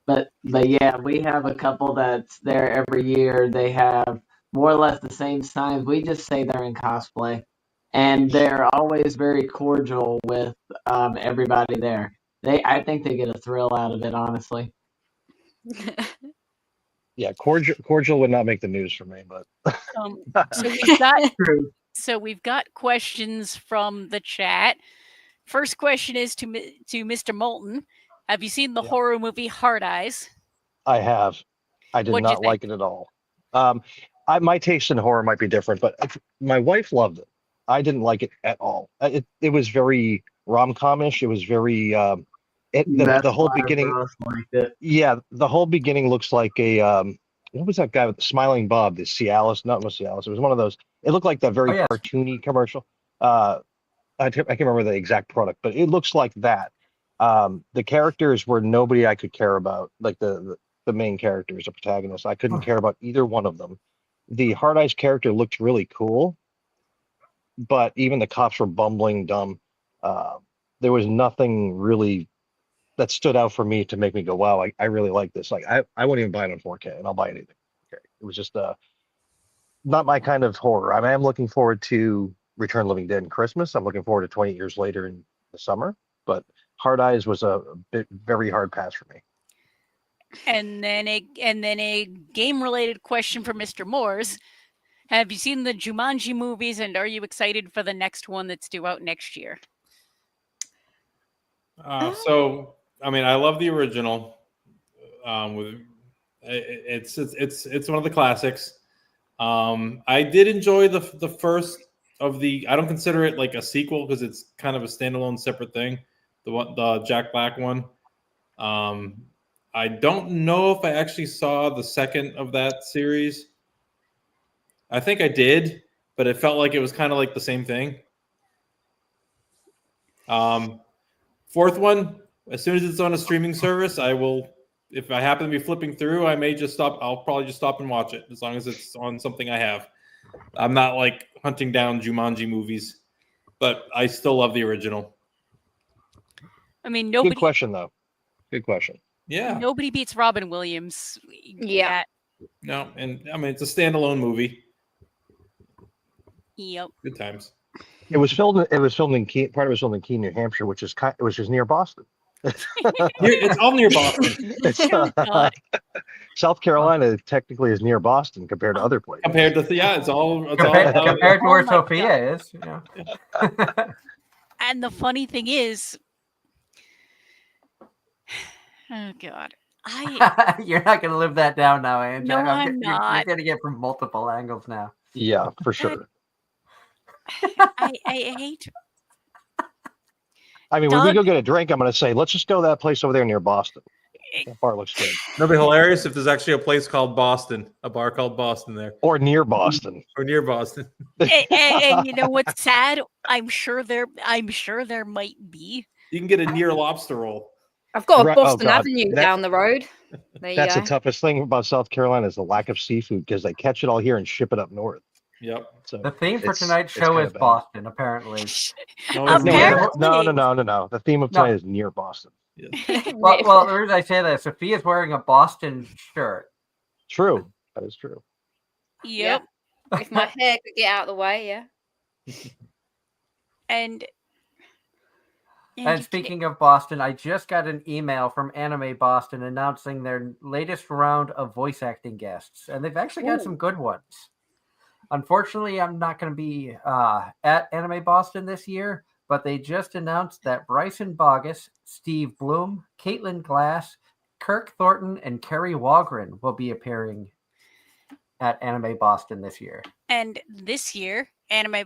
But yeah, we have a couple that's there every year. They have more or less the same signs. We just say they're in cosplay, and they're always very cordial with everybody there. I think they get a thrill out of it, honestly. Yeah, cordial would not make the news for me, but so we've got True. so we've got questions from the chat. First question is to Mr. Moulton. Have you seen the Yeah. horror movie Hard Eyes? I have. I did What'd you not like it at all. My taste in horror might be different, but my wife loved it. I didn't like it at all. It was very rom-com-ish. It was very That's the whole why beginning. Ross liked it. Yeah, the whole beginning looks like a what was that guy with the smiling Bob? The Cialis, not Cialis. It was one of those. It looked like that very yes. cartoony commercial. I can't remember the exact product, but it looks like that. The characters were nobody I could care about, like the main characters, the protagonists. I couldn't care about either one of them. The Hard Eyes character looked really cool, but even the cops were bumbling dumb. There was nothing really that stood out for me to make me go, wow, I really like this. Like I wouldn't even buy it on 4K, and I'll buy anything. Okay. It was just not my kind of horror. I am looking forward to Return of the Living Dead in Christmas. I'm looking forward to 20 years later in the summer. But Hard Eyes was a very hard pass for me. And then a game related question for Mr. Moores. Have you seen the Jumanji movies, and are you excited for the next one that's due out next year? So I mean, I love the original. It's one of the classics. I did enjoy the first of the. I don't consider it like a sequel because it's kind of a standalone, separate thing. The Jack Black one. I don't know if I actually saw the second of that series. I think I did, but it felt like it was kind of like the same thing. Fourth one, as soon as it's on a streaming service, I will. If I happen to be flipping through, I may just stop. I'll probably just stop and watch it as long as it's on something I have. I'm not like hunting down Jumanji movies, but I still love the original. I mean, Good question, though. Good question. Yeah. Nobody beats Robin Williams. Yeah. No, and I mean it's a standalone movie. Yep. Good times. It was filmed. It was filmed in Keene. Part of it was filmed in Keene, New Hampshire, which is it was just near Boston. It's all near Boston. Oh, God. South Carolina technically is near Boston compared to other places. Compared to it's all Compared to Oh where my Sophia is. Yeah. And the funny thing is, oh God, You're not going to live that down now, Ange. No, I'm You're not. going to get from multiple angles now. Yeah, for sure. I hate. I mean, when we Doug- go get a drink, I'm going to say, let's just go to that place over there near Boston. That bar looks good. That'd be hilarious if there's actually a place called Boston, a bar called Boston there, Or near Boston. or near Boston. and you know what's sad? I'm sure there might be. You can get a near lobster roll. I've got a Right- oh, Boston God. Avenue That- down the road. There you That's go. the toughest thing about South Carolina is the lack of seafood because they catch it all here and ship it up north. Yep. So The theme for it's- tonight's it's show kinda is bad. Boston, apparently. No, No, it's not. Apparently. no. The theme of No. tonight is near Boston. Well, the reason I say that is Sophia's wearing a Boston shirt. True. That is true. Yep. If my hair could get out of the way, yeah. And And speaking of Boston, I just got an email from Anime Boston announcing their latest round of voice acting guests, and they've actually got some good ones. Unfortunately, I'm not going to be at Anime Boston this year, but they just announced that Bryson Bogus, Steve Bloom, Caitlin Glass, Kirk Thornton, and Kerry Wagren will be appearing at Anime Boston this year. And this year,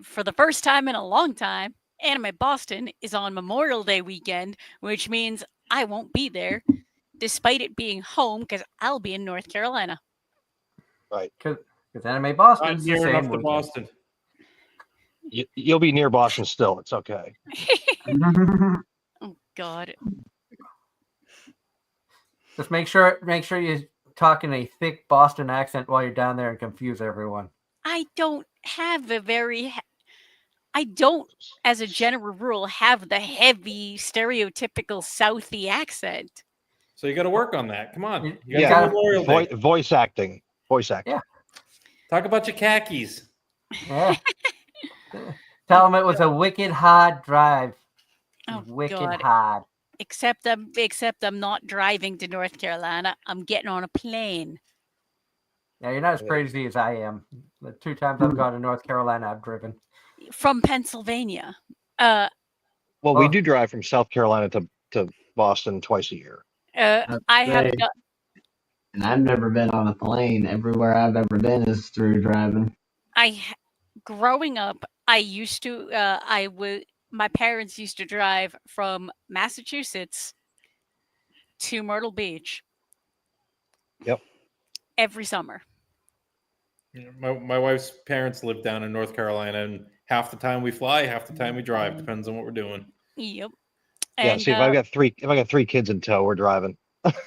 for the first time in a long time, Anime Boston is on Memorial Day weekend, which means I won't be there, despite it being home, because I'll be in North Carolina. Because Anime Boston Not is the near enough same to weekend. Boston. You'll be near Boston still. It's okay. Oh God. Just make sure you talk in a thick Boston accent while you're down there and confuse everyone. I don't have a very I don't, as a general rule, have the heavy, stereotypical Southie accent. So you got to work on that. Come on. You You got Yeah. gotta- Memorial Day. Voice acting. Voice acting. Yeah. Talk about your khakis. Yeah. Tell them it was a wicked hard drive. Oh, Wicked God. hard. Except I'm not driving to North Carolina. I'm getting on a plane. Yeah, you're not as crazy as I am. The 2 times I've gone to North Carolina, I've driven. From Pennsylvania. Well, we Well- do drive from South Carolina to Boston twice a year. I have Say, and I've never been on a plane. Everywhere I've ever been is through driving. growing up, I used to my parents used to drive from Massachusetts to Myrtle Beach. Yep. Every summer. My wife's parents live down in North Carolina, and half the time we fly, half the time we drive. Depends on what we're doing. Yep. Yeah. And See, if I got three kids in tow, we're driving.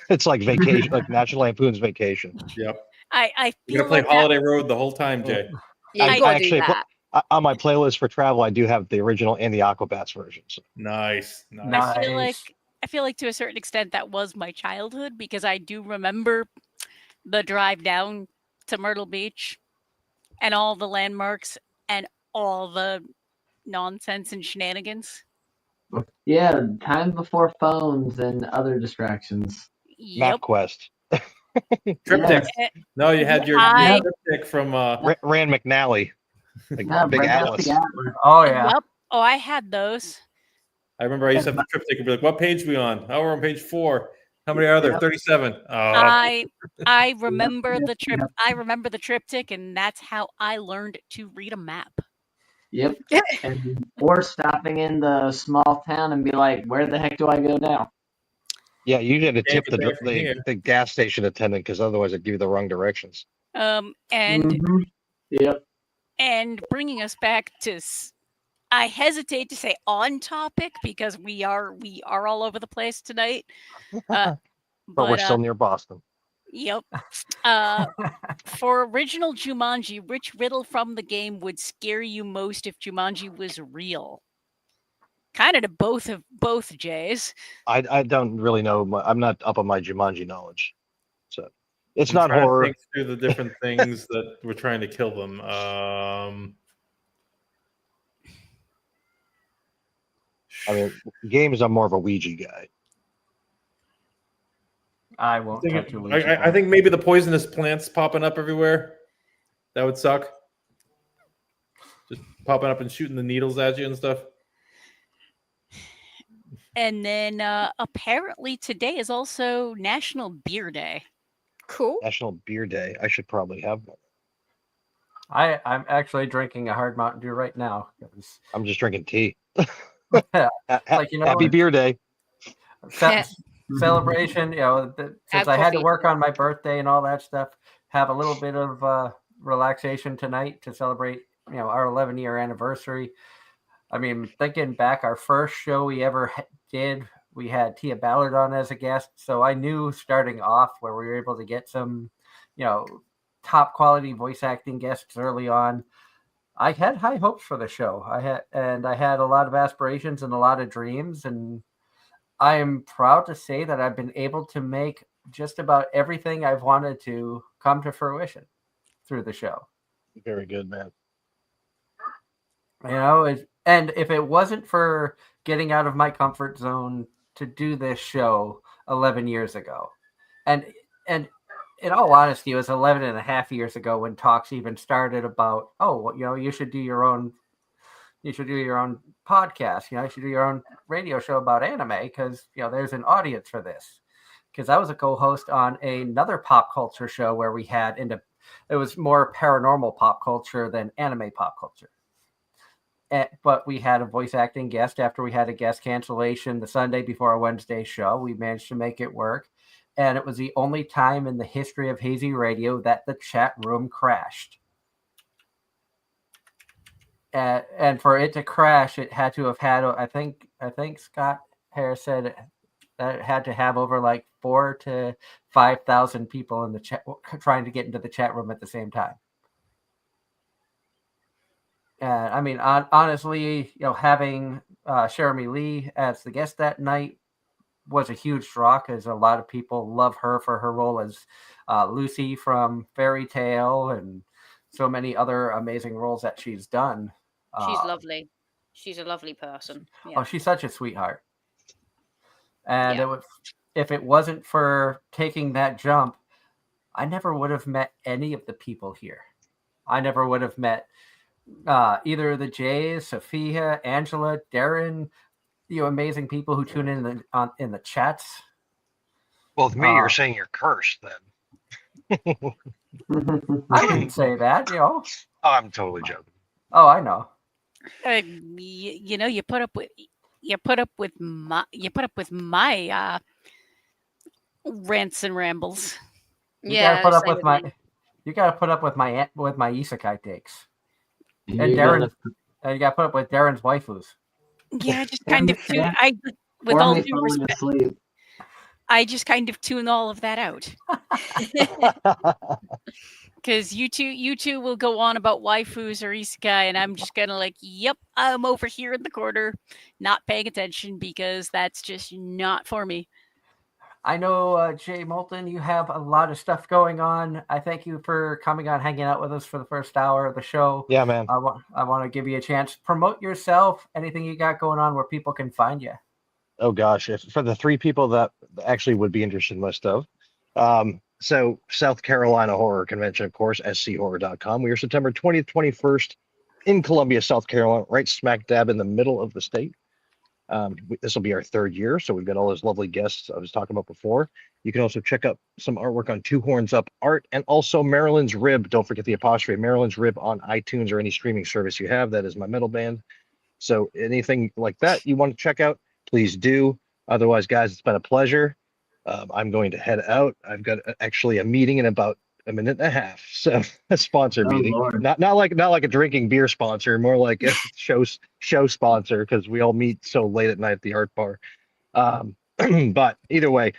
It's like vacation, like National Lampoon's Vacation. Yep. I You're feel gonna play like that, Holiday Road the whole time, Jay. Yeah, I you gotta do actually that. On my playlist for travel, I do have the original and the Aquabats versions. Nice. I feel like to a certain extent that was my childhood, because I do remember the drive down to Myrtle Beach and all the landmarks and all the nonsense and shenanigans. Yeah, time before phones and other distractions. Yep. MapQuest. Triptych. Eh, No, you had your I- triptych from Rand McNally. Like Yeah, Big bring up Atlas. the Atlas. Oh, yeah. Yep. Oh, I had those. I remember I used to have the triptych and be like, what page we on? Oh, we're on page 4. How many are there? Yep. 37. Oh, I remember the trip. Yep. I remember the triptych, and that's how I learned to read a map. Yep. And, or stopping in the small town and be like, where the heck do I go now? Yeah, you had to Can't tip get back from here. the gas station attendant because otherwise it'd give you the wrong directions. And Mhm. Yep. and bringing us back to, I hesitate to say on topic because we are all over the place tonight. But we're still near Boston. Yep. For original Jumanji, which riddle from the game would scare you most if Jumanji was real? Kind of to both Jays. I don't really know. I'm not up on my Jumanji knowledge, so it's I'm not trying to horror. think through the different things that we're trying to kill them. I mean, games. I'm more of a Ouija guy. I won't touch a Ouija I board. think maybe the poisonous plants popping up everywhere. That would suck. Just popping up and shooting the needles at you and stuff. And then apparently today is also National Beer Day. Cool. National Beer Day. I should probably have one. I'm actually drinking a hard Mountain Dew right now. 'Cause- I'm just drinking tea. Yeah, like, you know, Happy Beer Day. celebration, since I had to coffee. work on my birthday and all that stuff, have a little bit of relaxation tonight to celebrate, our 11-year anniversary. I mean, thinking back, our first show we ever did, we had Tia Ballard on as a guest. So I knew starting off where we were able to get some, top quality voice acting guests early on. I had high hopes for the show. I had a lot of aspirations and a lot of dreams, and I am proud to say that I've been able to make just about everything I've wanted to come to fruition through the show. Very good, man. And if it wasn't for getting out of my comfort zone to do this show 11 years ago, and in all honesty, it was 11 and a half years ago when talks even started about, you should do your own podcast. You should do your own radio show about anime because, there's an audience for this. Because I was a co-host on another pop culture show where we had it was more paranormal pop culture than anime pop culture. But we had a voice acting guest after we had a guest cancellation the Sunday before a Wednesday show. We managed to make it work. And it was the only time in the history of Hazy Radio that the chat room crashed. And for it to crash, it had to have had, I think Scott Harris said that it had to have over like 4,000 to 5,000 people in the chat trying to get into the chat room at the same time. And I mean, honestly, having Jeremy Lee as the guest that night was a huge draw because a lot of people love her for her role as Lucy from Fairy Tale and so many other amazing roles that she's done. She's lovely. She's a lovely person. Yeah. Oh, she's such a sweetheart. And Yeah. if it wasn't for taking that jump, I never would have met any of the people here. I never would have met either of the Jays, Sophia, Angela, Darren, amazing people who tune in in the chats. Well, with me, you're saying you're cursed then. I wouldn't say that, Oh, I'm totally joking. Oh, I know. You put up with my rants and rambles. You gotta put up with my isekai takes. And You're Darren, gonna- you gotta put up with Darren's waifus. Yeah, I just kind of tune. With or all me due falling respect, asleep. I just kind of tune all of that out because you two will go on about waifus or isekai, and I'm just gonna like, yep, I'm over here in the corner, not paying attention because that's just not for me. I know, Jay Moulton, you have a lot of stuff going on. I thank you for coming on, hanging out with us for the first hour of the show. Yeah, man. I want to give you a chance. Promote yourself, anything you got going on where people can find you. Oh gosh, if for the three people that actually would be interested most of. So South Carolina Horror Convention, of course, schorror.com. We are September 20th, 21st in Columbia, South Carolina, right smack dab in the middle of the state. This will be our third year, so we've got all those lovely guests I was talking about before. You can also check out some artwork on Two Horns Up Art and also Marilyn's Rib. Don't forget the apostrophe, Marilyn's Rib on iTunes or any streaming service you have. That is my metal band. So anything like that you want to check out, please do. Otherwise, guys, it's been a pleasure. I'm going to head out. I've got actually a meeting in about a minute and a half. So a sponsor meeting, Lord. not like a drinking beer sponsor, more like a show sponsor because we all meet so late at night at the art bar. But either way,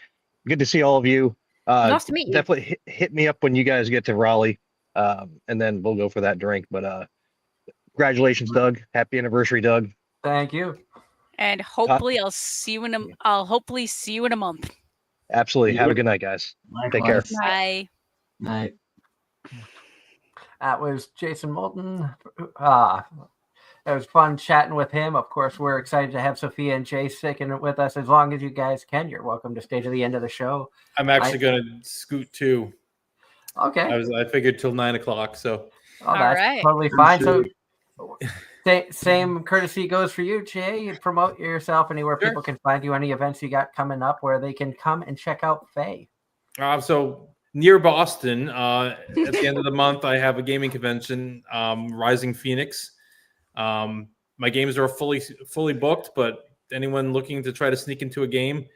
good to see all of you. Nice to meet you. Definitely hit me up when you guys get to Raleigh, and then we'll go for that drink. But congratulations, Doug. Happy anniversary, Doug. Thank you. And hopefully I'll hopefully see you in a month. Absolutely. Have a Yep. good night, guys. Take care. Likewise. Bye. Night. That was Jason Moulton. It was fun chatting with him. Of course, we're excited to have Sophia and Jay sticking with us as long as you guys can. You're welcome to stay to the end of the show. I'm actually going to scoot too. Okay. I figured till 9 o'clock. So That's right. totally fine. So Appreciate same courtesy goes for you, Jay. You promote yourself anywhere Sure. people can find you, any events you got coming up where they can come and check out Faye. so near Boston, at the end of the month, I have a gaming convention, Rising Phoenix. My games are fully booked, but anyone looking to try to sneak into a game,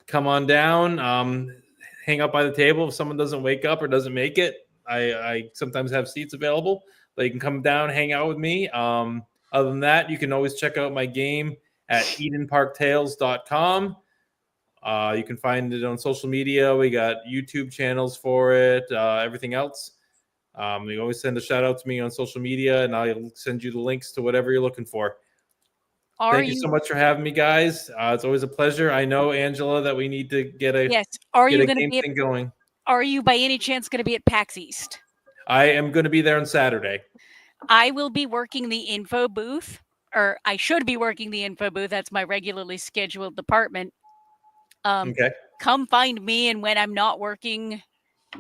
come on down. Hang out by the table. If someone doesn't wake up or doesn't make it, I sometimes have seats available. But you can come down, hang out with me. Other than that, you can always check out my game at EdenParkTales.com. You can find it on social media. We got YouTube channels for it, everything else. You always send a shout out to me on social media, and I'll send you the links to whatever you're looking for. Thank you so much for having me, guys. It's always a pleasure. I know, Angela, that we need to get a Yes. Are you going to game be? thing going. Are you by any chance going to be at PAX East? I am going to be there on Saturday. I will be working the info booth, or I should be working the info booth. That's my regularly scheduled department. Okay. Come find me, and when I'm not working,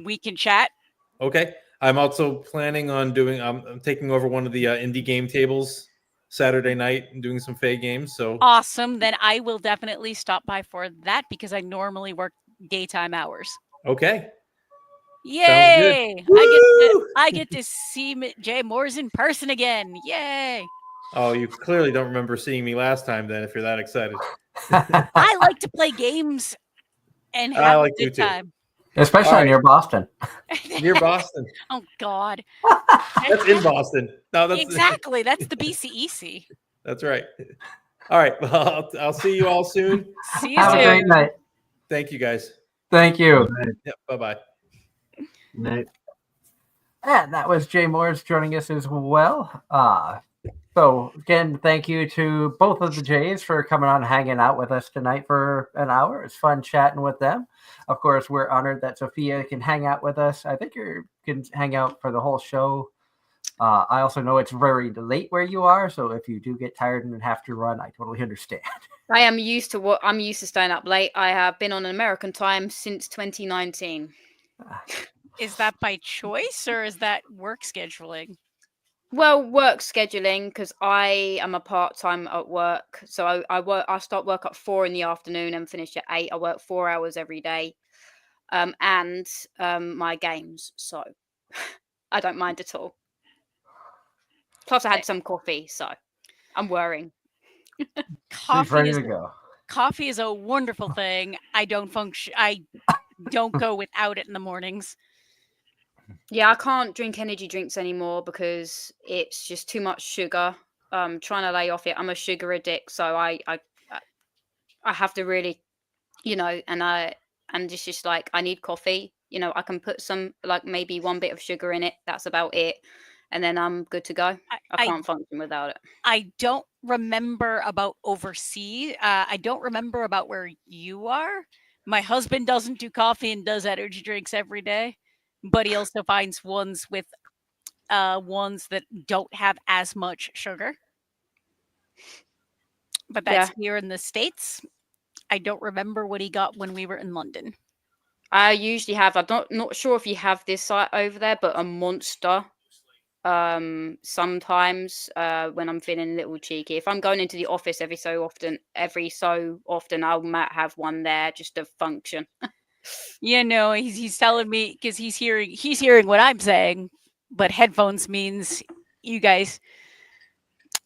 we can chat. Okay. I'm also planning on doing. I'm taking over one of the indie game tables Saturday night and doing some Faye games. So Awesome. Then I will definitely stop by for that because I normally work daytime hours. okay. Yay! I get to see Jay Moores in person again. Yay! Oh, you clearly don't remember seeing me last time. Then, if you're that excited, I like to play games and have a good time. Especially All right. near Boston. near Boston. Oh God. That's in Boston. No, that's Exactly. That's the BCEC. That's right. All right. Well, I'll see you all soon. See you Have a great soon. night. Thank you, guys. Thank you. Yep. Bye-bye. Night. And that was Jay Moores joining us as well. So again, thank you to both of the Jays for coming on, hanging out with us tonight for an hour. It's fun chatting with them. Of course, we're honored that Sophia can hang out with us. I think you can hang out for the whole show. I also know it's very late where you are, so if you do get tired and have to run, I totally understand. I am used to what I'm used to staying up late. I have been on American time since 2019. Is that by choice or is that work scheduling? Well, work scheduling, because I am a part-time at work. So I start work at 4 in the afternoon and finish at 8. I work 4 hours every day. And my games. So I don't mind at all. Plus I had some coffee, so I'm worrying. She's ready to go. Coffee is a wonderful thing. I don't go without it in the mornings. Yeah, I can't drink energy drinks anymore because it's just too much sugar. Trying to lay off it. I'm a sugar addict, so I have to really, and it's just like I need coffee. I can put some, like, maybe one bit of sugar in it. That's about it, and then I'm good to go. I can't function without it. I don't remember about overseas. I don't remember about where you are. My husband doesn't do coffee and does energy drinks every day, but he also finds ones with ones that don't have as much sugar. But that's here in the States. I don't remember what he got when we were in London. I usually have, I'm not sure if you have this site over there, but a Monster. Sometimes when I'm feeling a little cheeky, if I'm going into the office every so often, I might have one there just to function. He's telling me because he's hearing what I'm saying, but headphones means you guys.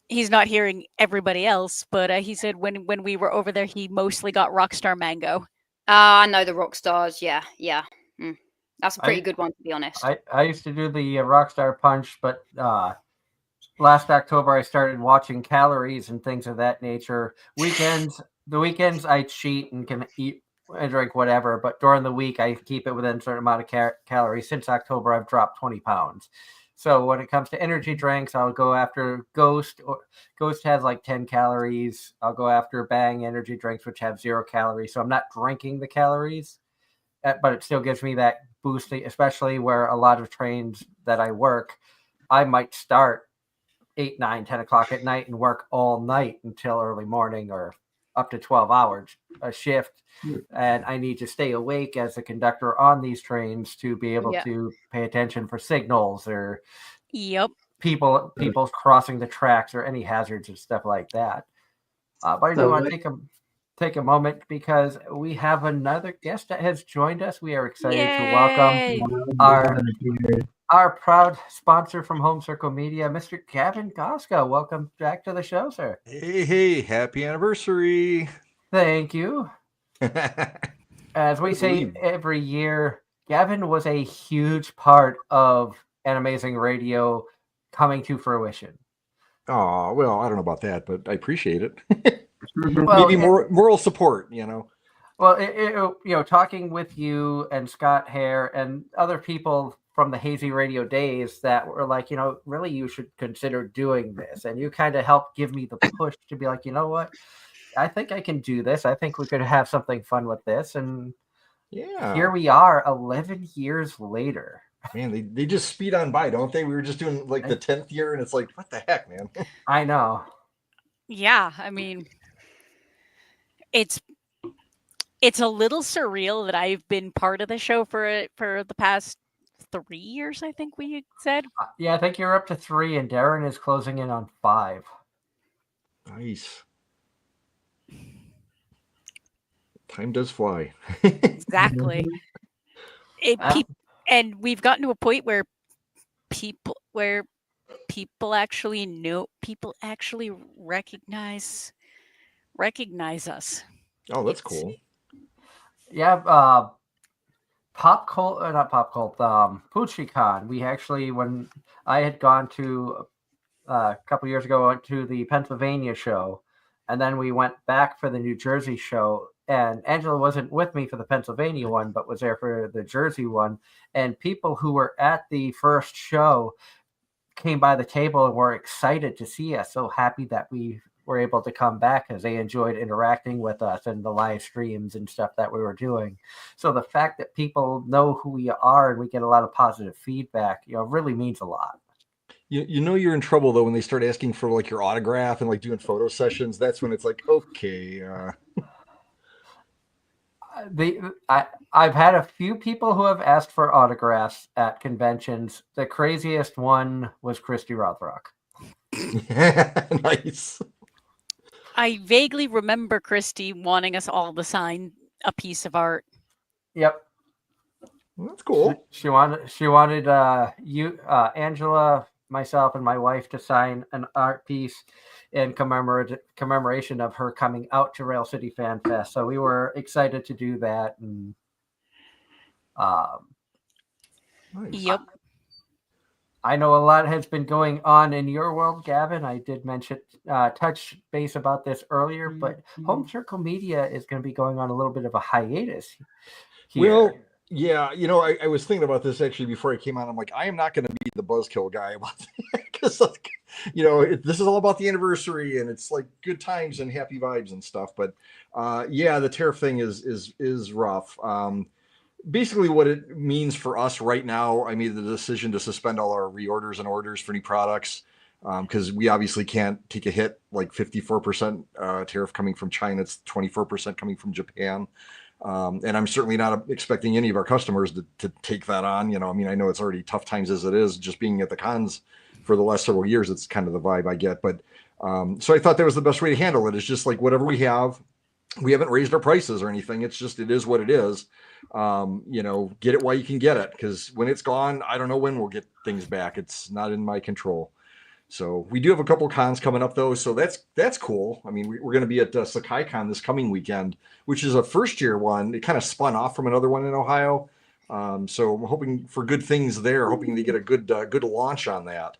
He's not hearing everybody else, but he said when we were over there, he mostly got Rockstar Mango. I know the Rockstars. Yeah. That's a pretty good one, to be honest. I used to do the Rockstar Punch, but last October I started watching calories and things of that nature. The weekends I cheat and can eat and drink whatever, but during the week I keep it within a certain amount of calories. Since October, I've dropped 20 pounds. So when it comes to energy drinks, I'll go after Ghost. Ghost has like 10 calories. I'll go after Bang energy drinks, which have 0 calories. So I'm not drinking the calories, but it still gives me that boost, especially where a lot of trains that I work, I might start 8, 9, 10 o'clock at night and work all night until early morning or up to 12 hours a shift. And I need to stay awake as a conductor on these trains to be able to pay attention for signals or people crossing the tracks or any hazards and stuff like that. But I do want to take a moment because we have another guest that has joined us. We are excited to welcome our proud sponsor from Home Circle Media, Mr. Gavin Goska. Welcome back to the show, sir. Hey, happy anniversary. Thank you. As we say every year, Gavin was a huge part of Anime-Zing Radio coming to fruition. Oh, well, I don't know about that, but I appreciate it. Maybe more moral support, Well, talking with you and Scott Hare and other people from the Hazy Radio days that were like, really you should consider doing this. And you kind of helped give me the push to be like, you know what? I think I can do this. I think we could have something fun with this. And here we are 11 years later. Man, they just speed on by, don't they? We were just doing like the 10th year and it's like, what the heck, man? I know. Yeah, I mean, it's a little surreal that I've been part of the show for the past 3 years, I think we said. Yeah, I think you're up to 3 and Darren is closing in on 5. Nice. Time does fly. Exactly. And we've gotten to a point where people actually recognize us. Oh, that's cool. Yeah, PuchiCon. We actually, when I had gone to a couple years ago, went to the Pennsylvania show, and then we went back for the New Jersey show. And Angela wasn't with me for the Pennsylvania one, but was there for the Jersey one. And people who were at the first show came by the table and were excited to see us. So happy that we were able to come back because they enjoyed interacting with us and the live streams and stuff that we were doing. So the fact that people know who we are and we get a lot of positive feedback, really means a lot. You know you're in trouble though when they start asking for like your autograph and like doing photo sessions. That's when it's like, okay. I've had a few people who have asked for autographs at conventions. The craziest one was Christy Rothrock. Nice. I vaguely remember Christy wanting us all to sign a piece of art. Yep. Well, that's cool. She wanted Angela, myself, and my wife to sign an art piece in commemoration of her coming out to Rail City Fan Fest. So we were excited to do that. And Nice. Yep. I know a lot has been going on in your world, Gavin. I did mention touch base about this earlier, but Home Circle Media is going to be going on a little bit of a hiatus here. Well, yeah, I was thinking about this actually before I came on. I'm like, I am not going to be the buzzkill guy about that because, this is all about the anniversary and it's like good times and happy vibes and stuff. But yeah, the tariff thing is rough. Basically, what it means for us right now, I made the decision to suspend all our reorders and orders for new products because we obviously can't take a hit like 54% tariff coming from China. It's 24% coming from Japan. And I'm certainly not expecting any of our customers to take that on. I know it's already tough times as it is, just being at the cons for the last several years. It's kind of the vibe I get. But so I thought that was the best way to handle it. It's just like whatever we have. We haven't raised our prices or anything. It's just, it is what it is. Get it while you can get it. Because when it's gone, I don't know when we'll get things back. It's not in my control. So we do have a couple cons coming up though. So that's cool. I mean, we're going to be at SakaiCon this coming weekend, which is a first year one. It kind of spun off from another one in Ohio. So I'm hoping for good things there, hoping they get a good launch on that.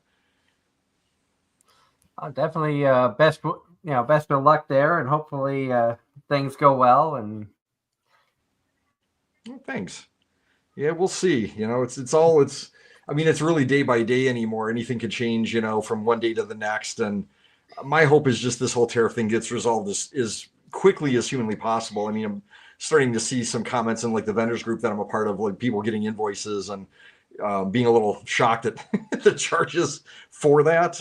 Definitely best of luck there, and hopefully things go well. And well, thanks. Yeah, we'll see. It's really day by day anymore. Anything could change, from one day to the next. And my hope is just this whole tariff thing gets resolved as quickly as humanly possible. I mean, I'm starting to see some comments in like the vendors group that I'm a part of, like people getting invoices and being a little shocked at the charges for that.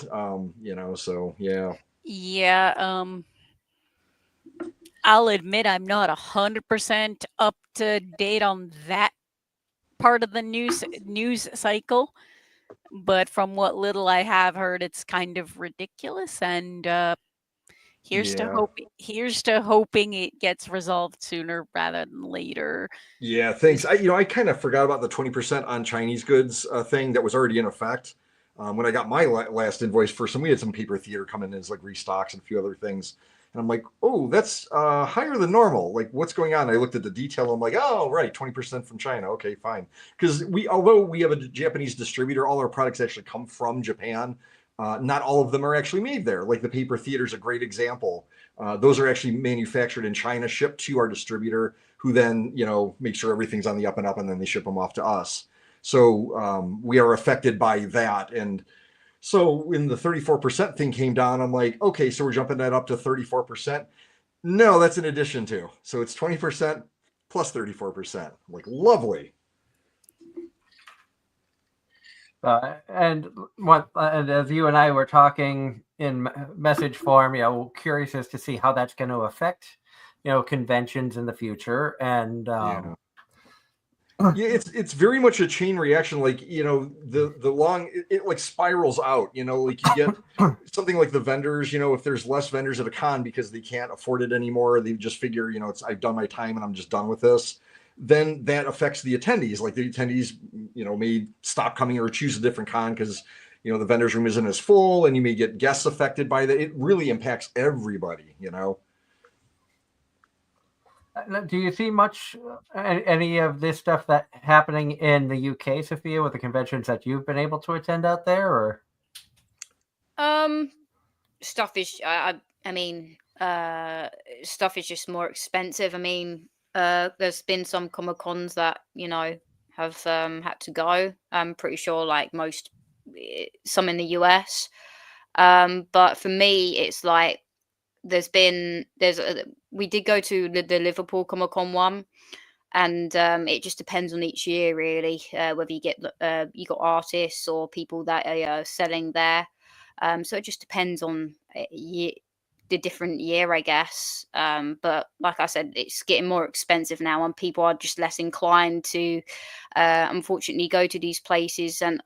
So yeah. Yeah. I'll admit I'm not 100% up to date on that part of the news cycle, but from what little I have heard, it's kind of ridiculous. And here's to hoping it gets resolved sooner rather than later. Yeah, thanks. I kind of forgot about the 20% on Chinese goods thing that was already in effect. When I got my last invoice for we had some paper theater come in as like restocks and a few other things. And I'm like, oh, that's higher than normal. Like, what's going on? I looked at the detail. I'm like, oh, right, 20% from China. Okay, fine. Because although we have a Japanese distributor, all our products actually come from Japan. Not all of them are actually made there. Like the paper theater is a great example. Those are actually manufactured in China, shipped to our distributor, who then, make sure everything's on the up and up, and then they ship them off to us. So we are affected by that. And so when the 34% thing came down, I'm like, okay, so we're jumping that up to 34%. No, that's in addition to. So it's 20% plus 34%. I'm like, lovely. And as you and I were talking in message form, curious as to see how that's going to affect, conventions in the future. And yeah, it's very much a chain reaction. Like, the long, it like spirals out, like you get something like the vendors, if there's less vendors at a con because they can't afford it anymore, they just figure, I've done my time and I'm just done with this. Then that affects the attendees. Like the attendees, may stop coming or choose a different con because, the vendors room isn't as full, and you may get guests affected by that. It really impacts everybody, Do you see much any of this stuff that happening in the UK, Sophia, with the conventions that you've been able to attend out there, or? Stuff is, stuff is just more expensive. I mean, there's been some Comic Cons that have had to go. I'm pretty sure, like most some in the US. But for me, it's like we did go to the Liverpool Comic Con one, and it just depends on each year really, whether you got artists or people that are selling there. So it just depends on the different year, I guess. But like I said, it's getting more expensive now, and people are just less inclined to, unfortunately, go to these places. And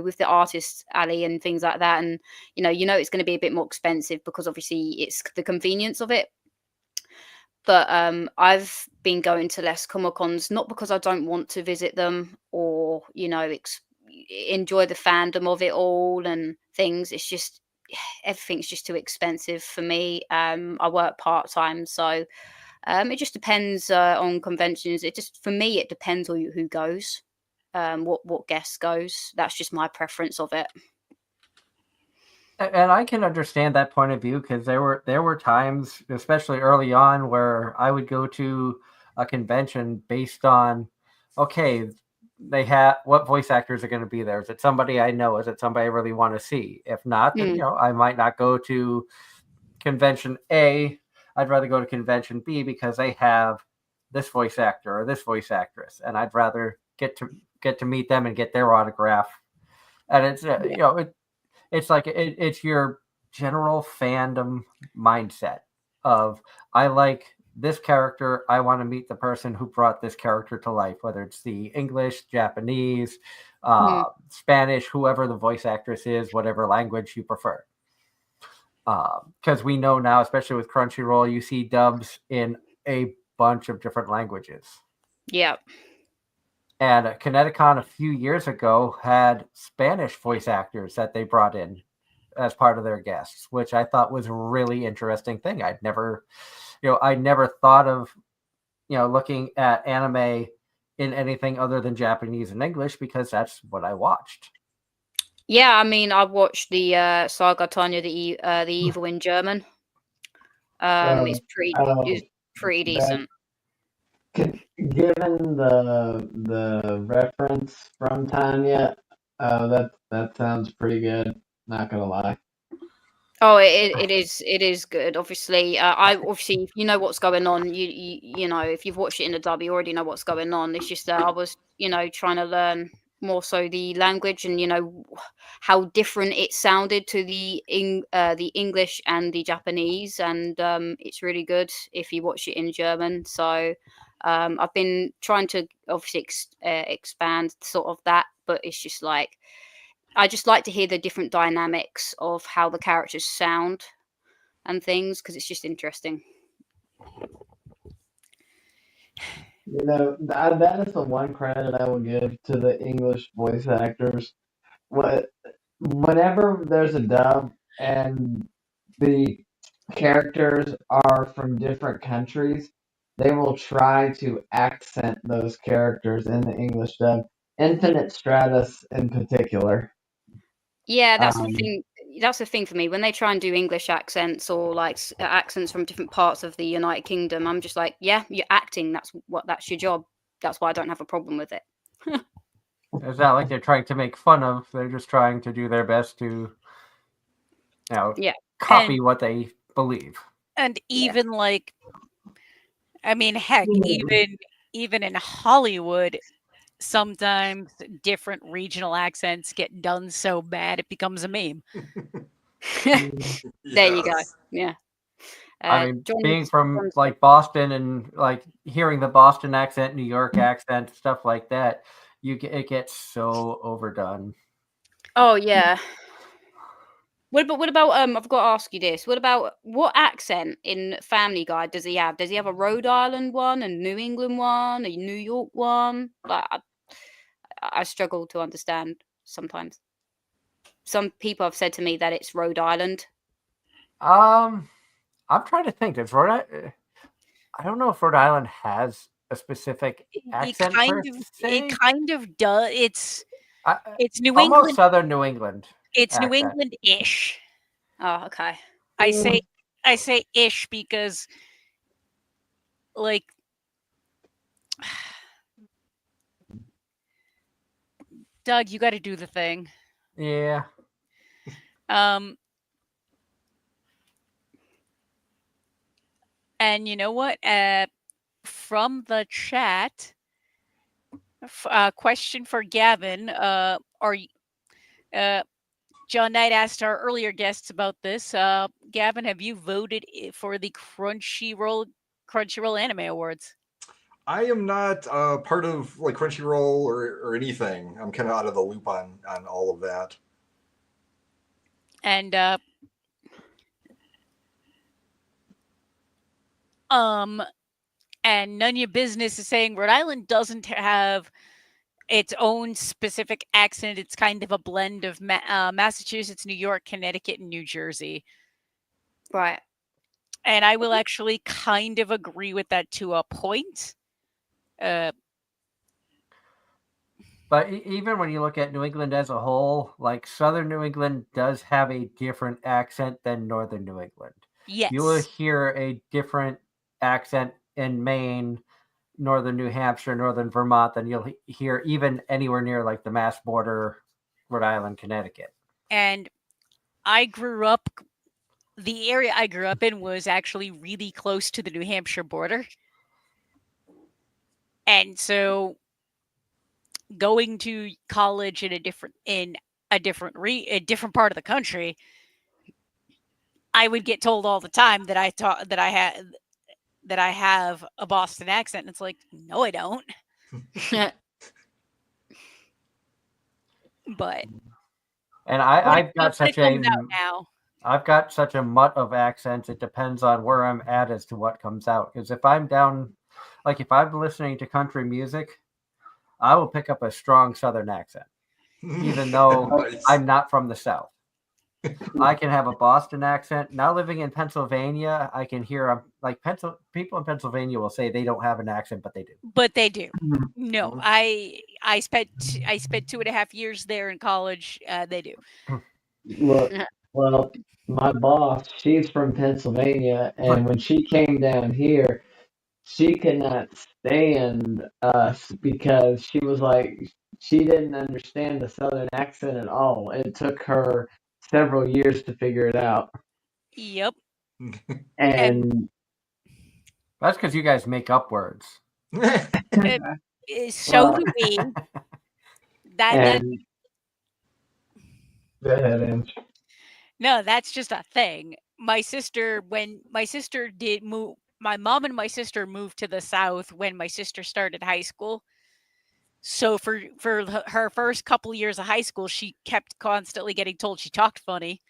with the artist alley and things like that, and it's going to be a bit more expensive because obviously it's the convenience of it. But I've been going to less Comic Cons, not because I don't want to visit them or enjoy the fandom of it all and things. It's just everything's just too expensive for me. I work part time, so it just depends on conventions. For me, it depends on who goes, what guest goes. That's just my preference of it. And I can understand that point of view, because there were times, especially early on, where I would go to a convention based on, okay, they have what voice actors are going to be there. Is it somebody I know? Is it somebody I really want to see? If not, then I might not go to convention A. I'd rather go to convention B because they have this voice actor or this voice actress, and I'd rather get to meet them and get their autograph. And it's it's like it's your general fandom mindset of, I like this character, I want to meet the person who brought this character to life, whether it's the English, Japanese, Spanish, whoever the voice actress is, whatever language you prefer. Because we know now, especially with Crunchyroll, you see dubs in a bunch of different languages. Yeah. And Kineticon a few years ago had Spanish voice actors that they brought in as part of their guests, which I thought was a really interesting thing. I never thought of, looking at anime in anything other than Japanese and English, because that's what I watched. Yeah, I mean, I watched the Saga Tanya, the Evil in German. It's pretty decent. Given the reference from Tanya, that sounds pretty good. Not gonna lie. Oh, it is good. Obviously, if you know what's going on, you know, if you've watched it in the dub, you already know what's going on. It's just that I was trying to learn more so the language and how different it sounded to the English and the Japanese, and it's really good if you watch it in German. So I've been trying to obviously expand sort of that, but it's just like, I just like to hear the different dynamics of how the characters sound and things, because it's just interesting. That is the one credit I will give to the English voice actors. Whenever there's a dub and the characters are from different countries, they will try to accent those characters in the English dub. Infinite Stratus in particular. Yeah, that's the thing. That's the thing for me when they try and do English accents or like accents from different parts of the United Kingdom. I'm just like, yeah, you're acting. That's your job. That's why I don't have a problem with it. It's not like they're trying to make fun of. They're just trying to do their best to, copy what they believe. And even like, I mean, heck, even in Hollywood, sometimes different regional accents get done so bad it becomes a meme. There you go. Yeah. I mean, being from like Boston and like hearing the Boston accent, New York accent, stuff like that, it gets so overdone. Oh yeah. What about I've got to ask you this. What accent in Family Guy does he have? Does he have a Rhode Island one, a New England one, a New York one? Like I struggle to understand sometimes. Some people have said to me that it's Rhode Island. I'm trying to think. I don't know if Rhode Island has a specific accent. It kind of does. It's New almost England. Southern New England. It's accent. New England-ish. Oh, okay. I say ish because, like, Doug, you got to do the thing. Yeah. And you know what? From the chat, question for Gavin. John Knight asked our earlier guests about this. Gavin, have you voted for the Crunchyroll Anime Awards? I am not part of like Crunchyroll or anything. I'm kind of out of the loop on all of that. And and None Your Business is saying Rhode Island doesn't have its own specific accent. It's kind of a blend of Massachusetts, New York, Connecticut, and New Jersey. Right. And I will actually kind of agree with that to a point. But even when you look at New England as a whole, like Southern New England does have a different accent than Northern New England. Yes. You will hear a different accent in Maine, Northern New Hampshire, Northern Vermont than you'll hear even anywhere near like the Mass border, Rhode Island, Connecticut. And the area I grew up in was actually really close to the New Hampshire border. And so going to college in a different part of the country, I would get told all the time that I have a Boston accent. And it's like, no, I don't. But I've got such I've got such a mutt of accents. It depends on where I'm at as to what comes out. Because if I'm down, like if I'm listening to country music, I will pick up a strong Southern accent, even though Nice. I'm not from the South. I can have a Boston accent. Now living in Pennsylvania, I can hear people in Pennsylvania will say they don't have an accent, but they do. But they do. No, I spent 2.5 years there in college. They do. Look, well, my boss, she's from Pennsylvania, and when she came down here, she could not stand us because she was like, she didn't understand the Southern accent at all. It took her several years to figure it out. Yep. And that's because you guys make up words. So do we. Go ahead, Ange. No, that's just a thing. When my sister did move, my mom and my sister moved to the South when my sister started high school. So for her first couple years of high school, she kept constantly getting told she talked funny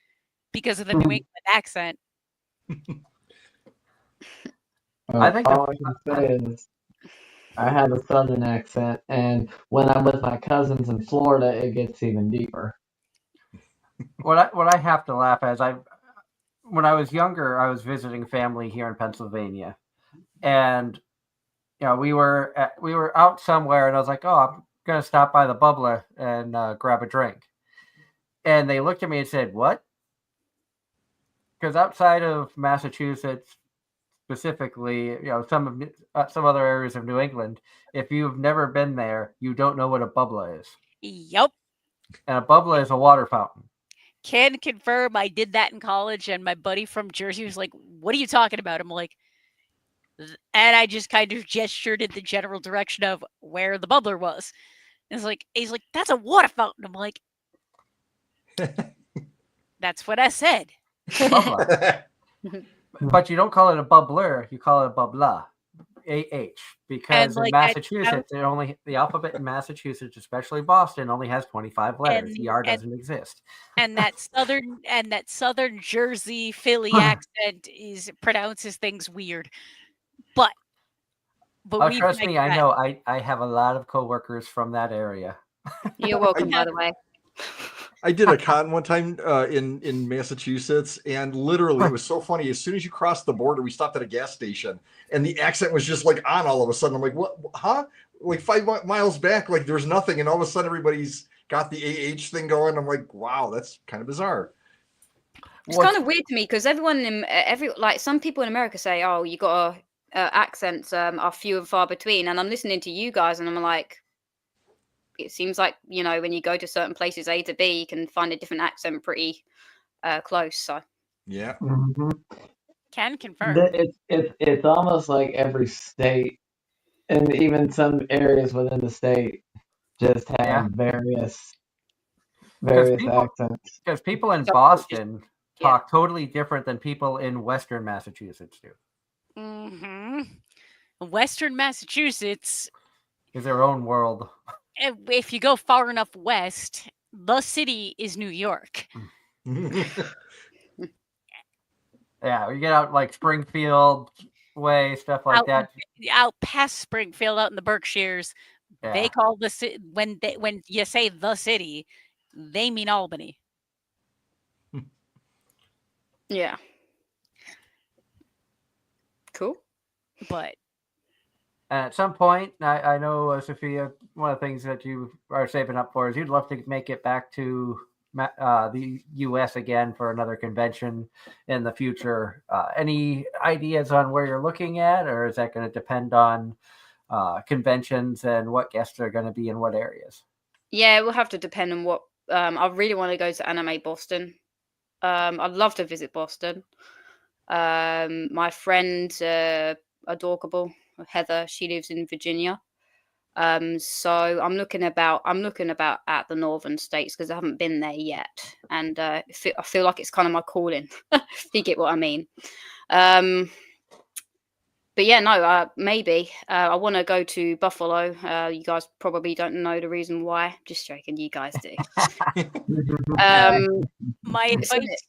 because of the New England accent. I think all I can say is I have a Southern accent, and when I'm with my cousins in Florida, it gets even deeper. What I have to laugh at is when I was younger, I was visiting family here in Pennsylvania, and we were out somewhere, and I was like, oh, I'm gonna stop by the Bubbler and grab a drink, and they looked at me and said, what? Because outside of Massachusetts, specifically, some other areas of New England, if you've never been there, you don't know what a bubbler is. Yep. And a bubbler is a water fountain. Can confirm I did that in college, and my buddy from Jersey was like, what are you talking about? I'm like, and I just kind of gestured in the general direction of where the bubbler was. And he's like, that's a water fountain. I'm like, that's what I said. But you don't call it a bubbler, you call it a bubbler. AH, because in Massachusetts, the alphabet in Massachusetts, especially Boston, only has 25 letters. The R doesn't exist. And that southern Jersey Philly accent pronounces things weird. But trust me, I know. I have a lot of coworkers from that area. You're welcome, by the way. I did a con one time in Massachusetts, and literally it was so funny. As soon as you crossed the border, we stopped at a gas station, and the accent was just like on all of a sudden. I'm like, what? Huh? Like 5 miles back, like there's nothing, and all of a sudden everybody's got the AH thing going. I'm like, wow, that's kind of bizarre. It's kind of weird to me because some people in America say, oh, you got accents are few and far between, and I'm listening to you guys, and I'm like, it seems like, you know, when you go to certain places A to B, you can find a different accent pretty close. So Yeah. Mhm. Can confirm. It's almost like every state, and even some areas within the state, just have Yeah. various Because people, accents. because people in So- Boston yeah. talk totally different than people in Western Massachusetts do. Hmm. Western Massachusetts, Is their own world. if you go far enough west, the city is New York. Yeah, you get out like Springfield way, stuff like Out, that. out past Springfield, out in the Berkshires, Yeah. they call the city when you say the city, they mean Albany. Yeah. Cool. But And at some point, I know, Sophia, one of the things that you are saving up for is you'd love to make it back to the U.S. again for another convention in the future. Any ideas on where you're looking at, or is that going to depend on conventions and what guests are going to be in what areas? Yeah, it will have to depend on what. I really want to go to Anime Boston. I'd love to visit Boston. My friend, adorable Heather, she lives in Virginia. So I'm looking about at the northern states because I haven't been there yet, and I feel like it's kind of my calling. If you get what I mean. But yeah, no, maybe I want to go to Buffalo. You guys probably don't know the reason why. Just joking, you guys do. my So- advice,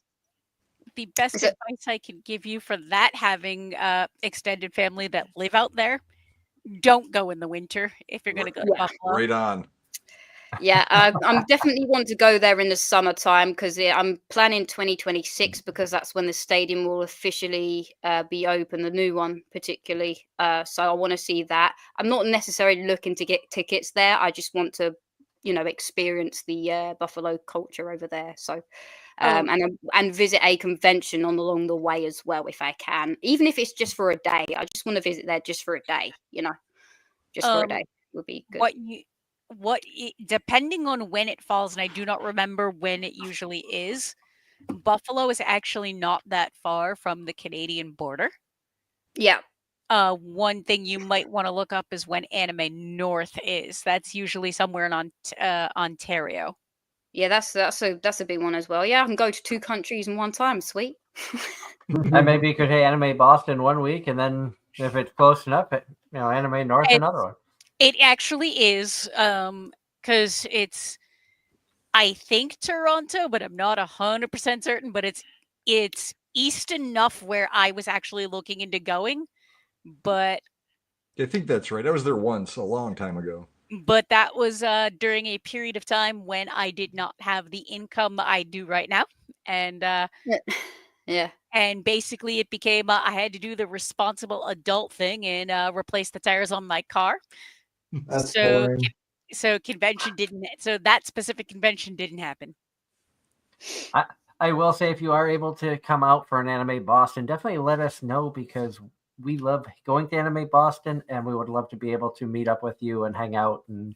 the best Is it- advice I can give you for that, having extended family that live out there, don't go in the winter if you're going to go to Yeah. Buffalo. Right on. Yeah, I'm definitely want to go there in the summertime because I'm planning 2026 because that's when the stadium will officially be open, the new one particularly. So I want to see that. I'm not necessarily looking to get tickets there. I just want to, you know, experience the Buffalo culture over there. So, and visit a convention along the way as well if I can, even if it's just for a day. I just want to visit there just for a day. You know, just for a day would be good. Depending on when it falls, and I do not remember when it usually is, Buffalo is actually not that far from the Canadian border. Yeah. One thing you might want to look up is when Anime North is. That's usually somewhere in Ontario. Yeah, that's a big one as well. Yeah, I can go to 2 countries in one time. Sweet. And maybe you could hit Anime Boston one week, and then if it's close enough, Anime North another one. It actually is, because it's, I think Toronto, but I'm not 100% certain. But it's east enough where I was actually looking into going, but I think that's right. I was there once a long time ago. that was during a period of time when I did not have the income I do right now, and Yeah. and basically it became I had to do the responsible adult thing and replace the tires on my car. That's So boring. so convention didn't. So that specific convention didn't happen. I will say, if you are able to come out for an Anime Boston, definitely let us know because we love going to Anime Boston, and we would love to be able to meet up with you and hang out and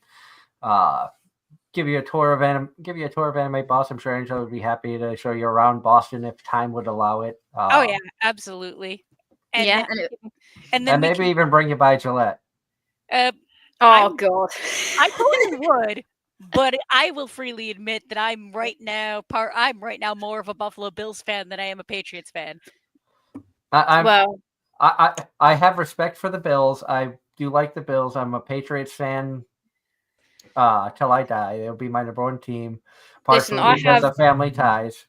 give you a tour of Anime Boston. I'm sure Angela would be happy to show you around Boston if time would allow it. Oh yeah, absolutely. And Yeah, then and we maybe even bring you by Gillette. can, Oh God. I totally would, but I will freely admit that I'm right now more of a Buffalo Bills fan than I am a Patriots fan. Well, I have respect for the Bills. I do like the Bills. I'm a Patriots fan till I die. They'll be my number one team, partially because of family ties.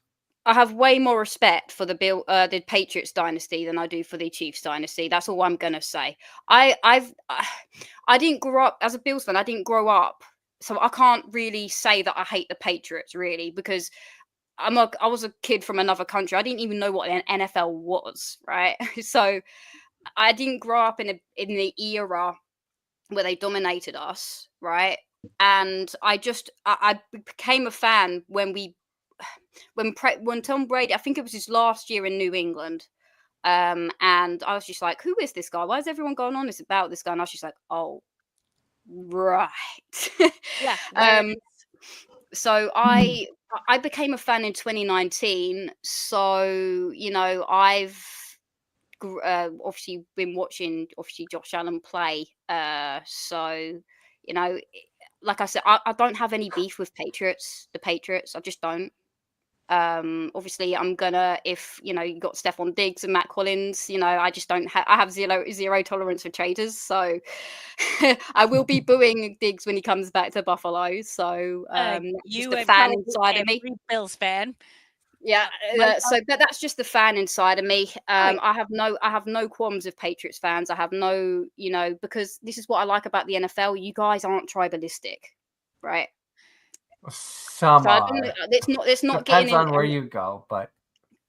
I have way more respect for the Patriots dynasty than I do for the Chiefs dynasty. That's all I'm gonna say. I didn't grow up as a Bills fan. I didn't grow up, so I can't really say that I hate the Patriots really because I was a kid from another country. I didn't even know what an NFL was, right? So I didn't grow up in the era where they dominated us, right? And I became a fan when Tom Brady, I think it was his last year in New England, and I was just like, who is this guy? Why is everyone going on this about this guy? And I was just like, oh, Right. Yeah. Where um, so I became a fan in 2019. So I've obviously been watching Josh Allen play. So like I said, I don't have any beef with the Patriots. I just don't. Obviously I'm gonna, if you got Stephon Diggs and Matt Collins, I just don't have, I have zero tolerance for traitors, so I will be booing Diggs when he comes back to Buffalo. So that's just you the and fan probably inside of me. every Bills fan. Yeah, Right so that's just the fan inside of me. Right. I have no qualms with Patriots fans. I have no, because this is what I like about the NFL. You guys aren't tribalistic, right? Some So I are. don't know, it's not Depends getting on where you go, but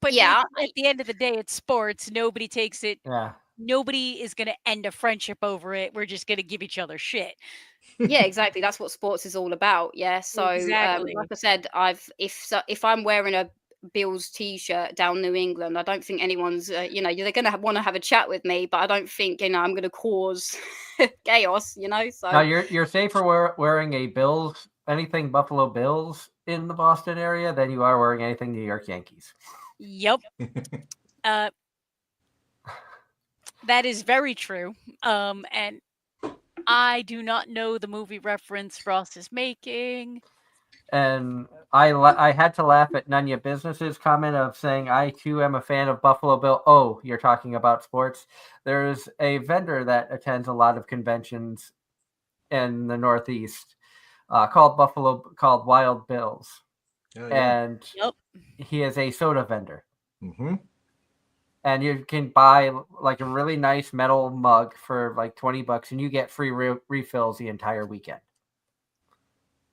But yeah, at the end of the day, it's sports. Nobody takes it. yeah. Nobody is going to end a friendship over it. We're just going to give each other shit. yeah, exactly. That's what sports is all about. Yeah. So Exactly. like I said, if I'm wearing a Bills t-shirt down New England, I don't think anyone's they're gonna want to have a chat with me, but I don't think I'm gonna cause chaos. Now So you're safer wearing a anything Buffalo Bills in the Boston area than you are wearing anything New York Yankees. Yep. That is very true. And I do not know the movie reference Ross is making. And I had to laugh at Nunya Business's comment of saying, I too am a fan of Buffalo Bill. Oh, you're talking about sports. There's a vendor that attends a lot of conventions in the Northeast called Wild Bills. Oh, yeah. And Yep. he is a soda vendor. Mm-hmm. And you can buy like a really nice metal mug for like $20 and you get free refills the entire weekend.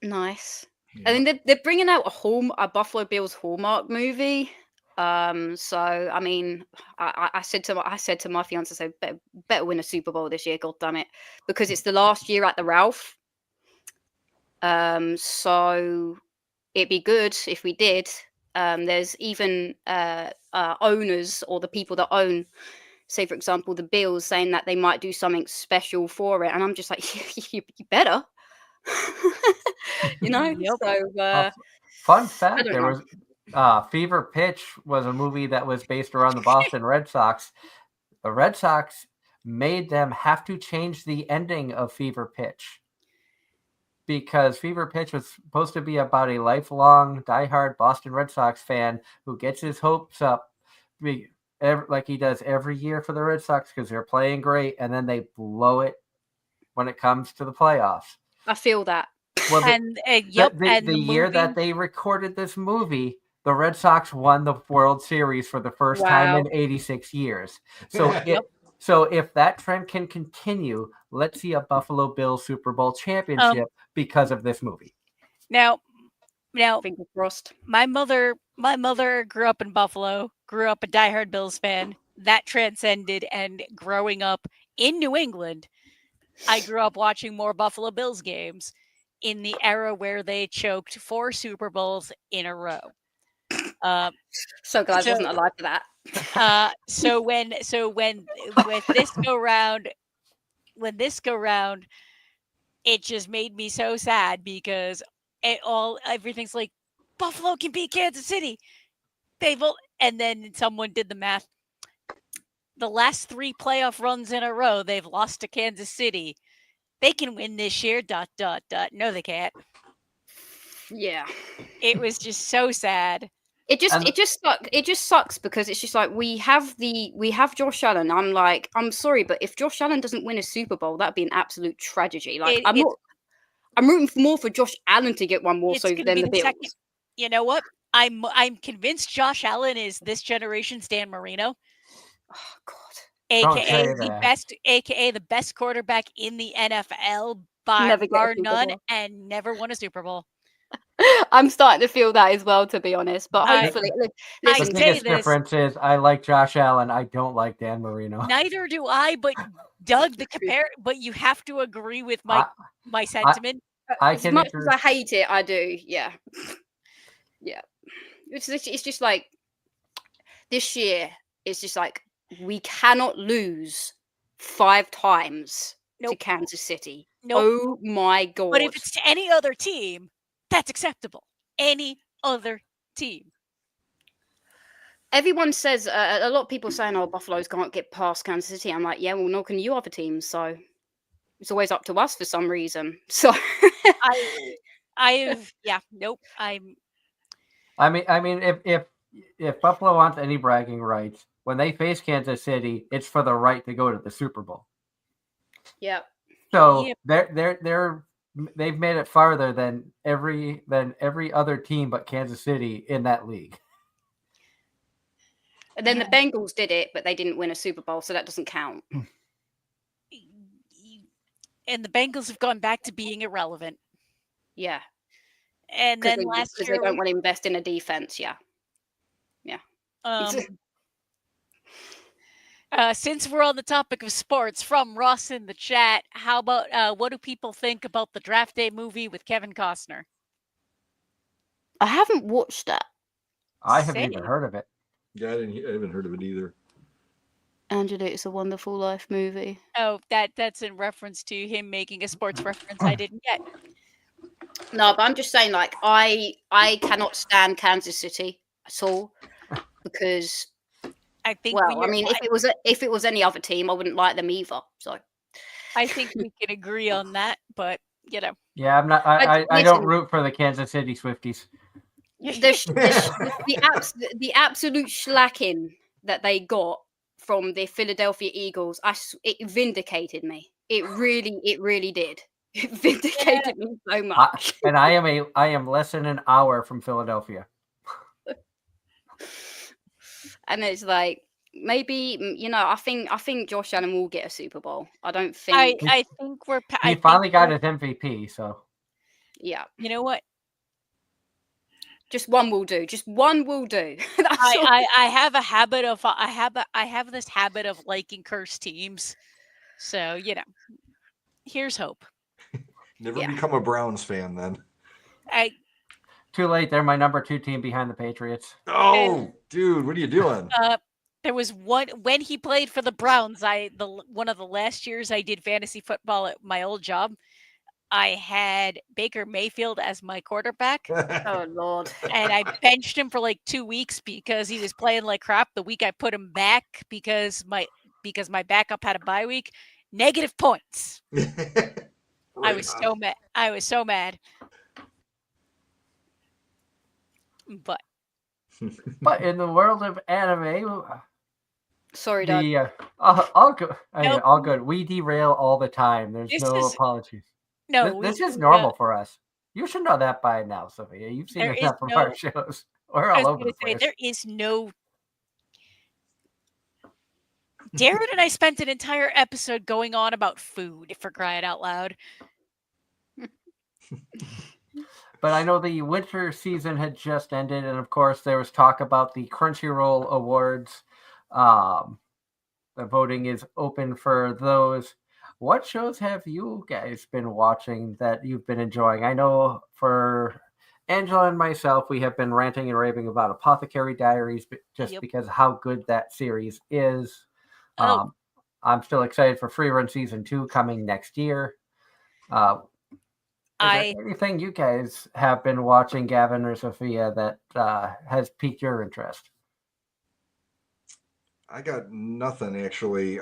nice. Yeah. I mean, they're bringing out a Buffalo Bills Hallmark movie. So I mean, I said to my fiance, so better win a Super Bowl this year, god damn it, because it's the last year at the Ralph. So it'd be good if we did. There's even owners or the people that own, say for example, the Bills, saying that they might do something special for it, and I'm just like, you better, Yep. So Fun I fact: don't there know. was Fever Pitch was a movie that was based around the Boston Red Sox. The Red Sox made them have to change the ending of Fever Pitch because Fever Pitch was supposed to be about a lifelong, diehard Boston Red Sox fan who gets his hopes up, like he does every year for the Red Sox because they're playing great, and then they blow it when it comes to the playoffs. I feel that. Well, And yep. And the year movie, that they recorded this movie, the Red Sox won the World Series for the first time in 86 years. So so if that trend can continue, let's see a Buffalo Bills Super Bowl championship because of this movie. Now, Fingers crossed. my mother grew up in Buffalo, grew up a diehard Bills fan. That transcended, and growing up in New England, I grew up watching more Buffalo Bills games in the era where they choked 4 Super Bowls in a row. So glad I wasn't alive for that. So when this go round, it just made me so sad because everything's like Buffalo can beat Kansas City. And then someone did the math. The last 3 playoff runs in a row, they've lost to Kansas City. They can win this year. ... No, they can't. Yeah. It was just so sad. It just sucks because it's just like we have Josh Allen. I'm like, I'm sorry, but if Josh Allen doesn't win a Super Bowl, that'd be an absolute tragedy. Like I'm rooting more for Josh Allen to get one more so than the Bills. Second. You know what? I'm convinced Josh Allen is this generation's Dan Marino. Oh God. AKA the best quarterback in the NFL by bar none, and never won a Super Bowl. I'm starting to feel that as well, to be honest. But hopefully, the biggest difference is I like Josh Allen. I don't like Dan Marino. Neither do I. But Doug, but you have to agree with my sentiment. As much as I hate it, I do. Yeah, yeah. It's just like this year. It's just like we cannot lose 5 times to Kansas City. Nope. Oh my god! But if it's to any other team, that's acceptable. Any other team. Everyone says a lot of people saying, "Oh, Buffaloes can't get past Kansas City." I'm like, yeah, well, nor can you other teams. So it's always up to us for some reason. So Nope. I mean, if Buffalo wants any bragging rights, when they face Kansas City, it's for the right to go to the Super Bowl. yeah. So Yep. they've made it farther than every other team but Kansas City in that league. And then the Bengals did it, but they didn't win a Super Bowl, so that doesn't count. And the Bengals have gone back to being irrelevant. Yeah. And then last because year they don't want to invest in a defense. Yeah. Since we're on the topic of sports, from Ross in the chat, how about what do people think about the Draft Day movie with Kevin Costner? I haven't watched that. I haven't even heard of it. Yeah, I haven't heard of it either. Angela, It's a Wonderful Life movie. Oh, that's in reference to him making a sports reference I didn't get. No, but I'm just saying, like, I cannot stand Kansas City at all because, I think well, I mean, if it was any other team, I wouldn't like them either. So I think we can agree on that, but you know. Yeah, I'm not. I don't root for the Kansas City Swifties. The absolute slacking that they got from the Philadelphia Eagles, it vindicated me. It really did. It vindicated me so much. And I am less than an hour from Philadelphia. And it's like, maybe, I think Josh Allen will get a Super Bowl. I don't think. I think He finally got his MVP. So yeah, you know what? Just one will do. Just one will do. I have a habit of I have this habit of liking cursed teams. So, here's hope. Never become a Browns fan then. Too late. They're my number 2 team behind the Patriots. Oh, dude, what are you doing? There was one when he played for the Browns. One of the last years I did fantasy football at my old job. I had Baker Mayfield as my quarterback. Oh Lord! And I benched him for like 2 weeks because he was playing like crap. The week I put him back because my backup had a bye week. Negative points. I was so mad. I was so mad. But in the world of anime, sorry, Dad. All good. All good. We derail all the time. There's no apologies. No, this is normal for us. You should know that by now, Sophia. You've seen enough of our shows. We're all over the place. There is no. Darren and I spent an entire episode going on about food, for crying out loud. But I know the winter season had just ended, and of course there was talk about the Crunchyroll Awards. The voting is open for those. What shows have you guys been watching that you've been enjoying? I know for Angela and myself, we have been ranting and raving about Apothecary Diaries just because how good that series is. I'm still excited for Free Run Season 2 coming next year. Is there anything you guys have been watching, Gavin or Sophia, that has piqued your interest? I got nothing actually.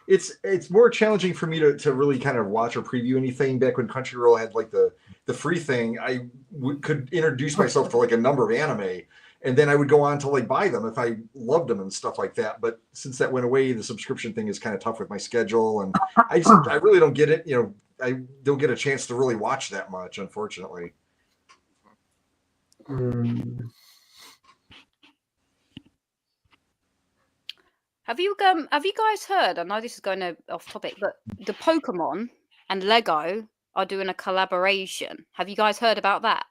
It's more challenging for me to really kind of watch or preview anything. Back when Crunchyroll had like the free thing, I could introduce myself to like a number of anime, and then I would go on to like buy them if I loved them and stuff like that. But since that went away, the subscription thing is kind of tough with my schedule, and I really don't get it. I don't get a chance to really watch that much, unfortunately. Have you guys heard? I know this is going off topic, but the Pokemon and Lego are doing a collaboration. Have you guys heard about that?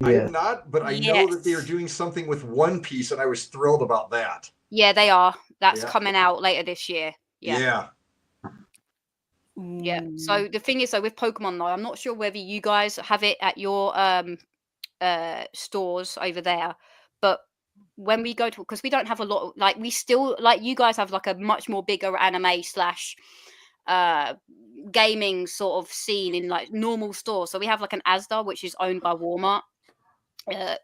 I have not, but I know that they are doing something with One Piece, and I was thrilled about that. Yeah, they are. That's coming out later this year. Yeah. So the thing is, with Pokemon though, I'm not sure whether you guys have it at your stores over there, but when we go to, because we don't have a lot of, like, we still, like, you guys have like a much more bigger anime slash gaming sort of scene in like normal stores. So we have like an AZR, which is owned by Walmart.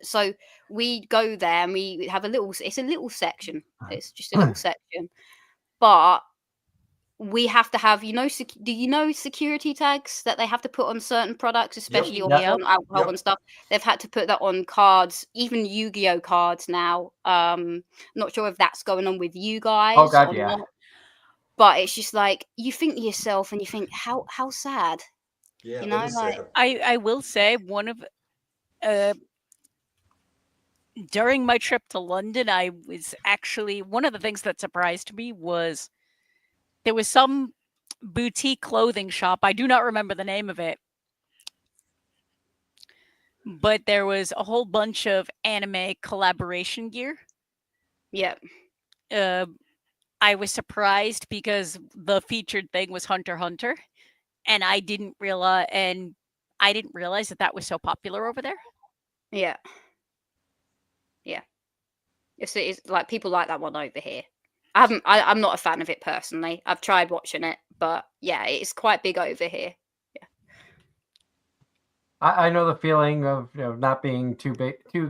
So we go there and we have it's a little section. It's just a little section, but we have to have, do you know security tags that they have to put on certain products, especially on alcohol and stuff? They've had to put that on cards, even Yu-Gi-Oh cards now. Not sure if that's going on with you guys. Oh God, or yeah. not. But it's just like you think to yourself and you think, how sad. Yeah, You know, that is like sad. I will say one of during my trip to London, I was actually one of the things that surprised me was there was some boutique clothing shop. I do not remember the name of it, but there was a whole bunch of anime collaboration gear. yeah. I was surprised because the featured thing was Hunter x Hunter, and I didn't realize that that was so popular over there. Yeah. Yeah. It's like people like that one over here. I'm not a fan of it personally. I've tried watching it, but yeah, it's quite big over here. I know the feeling of not being too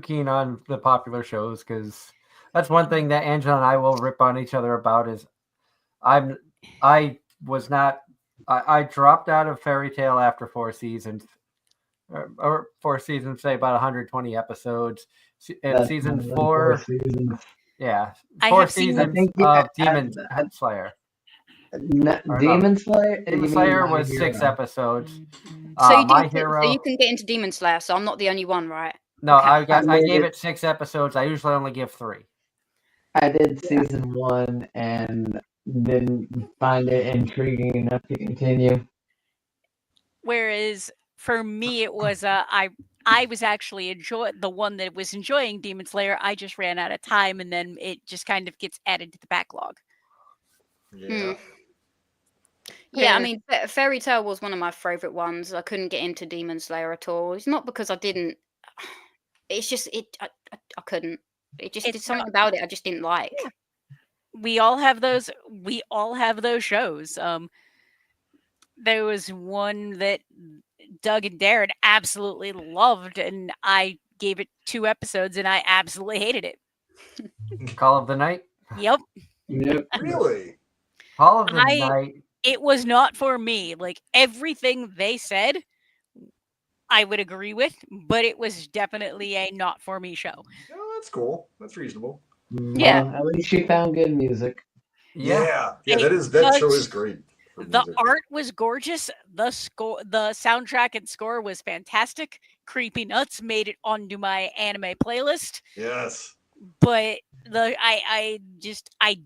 keen on the popular shows, because that's one thing that Angela and I will rip on each other about. Is I dropped out of Fairy Tale after 4 seasons, or 4 seasons, say about 120 episodes. And That's season more than 4, seasons. yeah, I 4 have seen- seasons I think, of Demon Slayer. Demon Slayer? Demon You Slayer mean My was 6 Hero? episodes. So you My do, Hero. so you can get into Demon Slayer. So I'm not the only one, right? No, Okay. I gave it 6 episodes. I usually only give 3. I did season 1 and didn't find it intriguing enough to continue. Whereas for me, it was I was actually the one that was enjoying Demon Slayer. I just ran out of time, and then it just kind of gets added to the backlog. Yeah. Yeah, I mean, Fairy Tale was one of my favorite ones. I couldn't get into Demon Slayer at all. It's not because I didn't. It's just I couldn't. It just did something about it I just didn't like. Yeah. We all have those. We all have those shows. There was one that Doug and Darren absolutely loved, and I gave it 2 episodes, and I absolutely hated it. Call of the Night. Yep. Yep. Really? Call of the Night. It was not for me. Like everything they said, I would agree with, but it was definitely a not for me show. Oh, that's cool. That's reasonable. Yeah. Well, at least she found good music. Yeah. It That show was- is great. for The music. art was gorgeous. The soundtrack and score was fantastic. Creepy Nuts made it onto my anime playlist, Yes. but I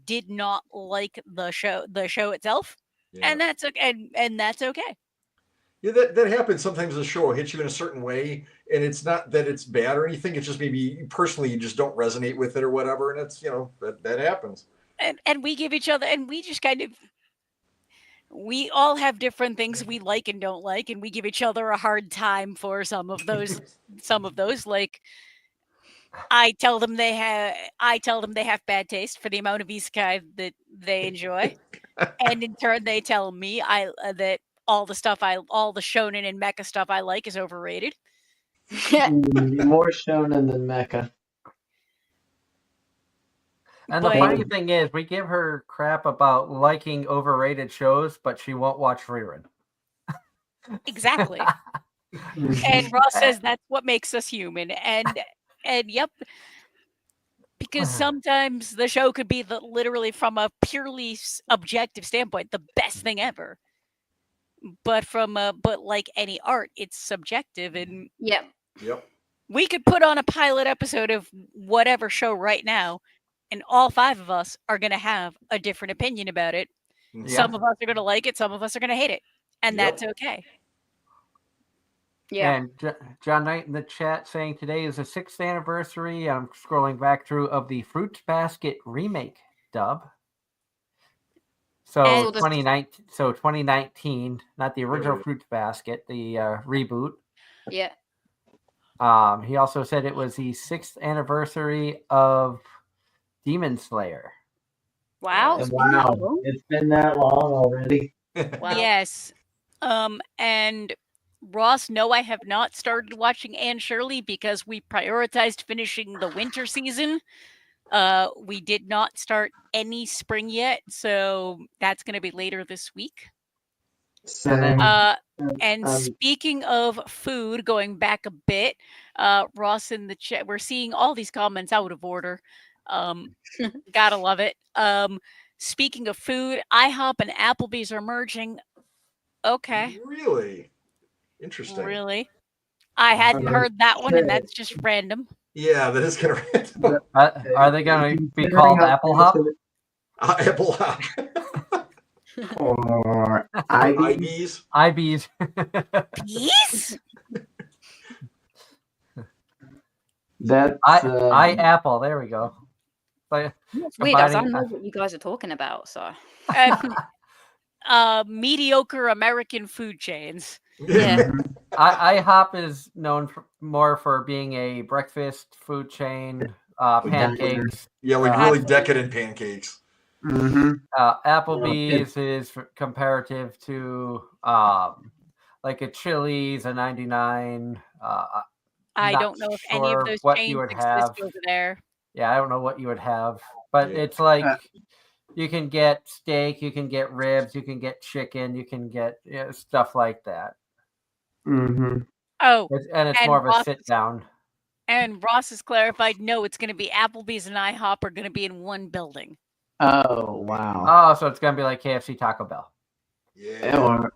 did not like the show itself, Yeah. and that's okay. And that's okay. Yeah, that happens sometimes. The show hits you in a certain way, and it's not that it's bad or anything. It's just maybe personally you just don't resonate with it or whatever, and it's that happens. And we give each other, and we just kind of, we all have different things we like and don't like, and we give each other a hard time for some of those. Like I tell them they have bad taste for the amount of isekai that they enjoy, and in turn they tell me that all the shonen and mecha stuff I like is overrated. More shonen than mecha. And the But- funny thing is, we give her crap about liking overrated shows, but she won't watch rerun. Exactly. And Ross says that's what makes us human. And yep. Because sometimes the show could be literally from a purely objective standpoint, the best thing ever. But but like any art, it's subjective, and Yeah. Yep. we could put on a pilot episode of whatever show right now, and all 5 of us are going to have a different opinion about it. Yeah. Some of us are going to like it, some of us are going to hate it, and Yep. that's okay. Yeah. And John Knight in the chat saying today is the 6th anniversary. I'm scrolling back through of the Fruits Basket remake dub. So And- 2019, not the original Yeah. Fruits Basket, the reboot. Yeah. He also said it was the 6th anniversary of Demon Slayer. Wow. Wow, it's been that long already. Wow. Yes. And Ross, no, I have not started watching Anne Shirley because we prioritized finishing the winter season. We did not start any spring yet, so that's going to be later this week. Same. And speaking of food, going back a bit, Ross in the chat, we're seeing all these comments out of order. Gotta love it. Speaking of food, IHOP and Applebee's are merging. Okay, Really interesting. really? I hadn't heard that one, and that's just random. Yeah, that is kind of random. Are they going to be called Apple Hop? Apple Hop. Or IBs. IBs. Bees? That's I Apple. There we go. But It's weird. I combining- know what you guys are talking about. So Mediocre American food chains. yeah, IHOP is known more for being a breakfast food chain, pancakes. Yeah, like really decadent pancakes. Applebee's is comparative to like a Chili's, a 99. I Not don't know if any of sure those what chains you would exist have. over there. Yeah, I don't know what you would have, but Yeah. it's like you can get steak, you can get ribs, you can get chicken, you can get stuff like that. Oh, And it's and more of a Ross- sit down. and Ross has clarified, no, it's going to be Applebee's and IHOP are going to be in one building. Oh wow. Oh, so it's gonna be like KFC, Taco Bell. Yeah. Or,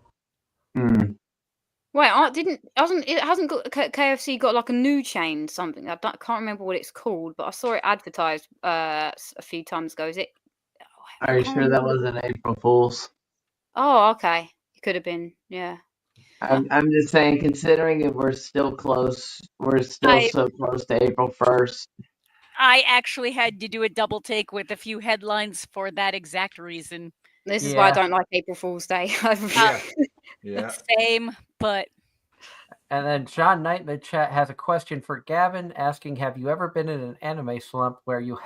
wait, hasn't got KFC got like a new chain something? Can't remember what it's called, but I saw it advertised a few times ago. Is it? are you sure that wasn't April Fool's? Oh, okay. It could have been. Yeah. I'm just saying, considering if we're still close, we're still so close to April 1st. I actually had to do a double take with a few headlines for that exact reason. This is why I Yeah. don't like April Fool's Day. Yeah. Same, but And then John Knight in the chat has a question for Gavin, asking, have you ever been in an anime slump where you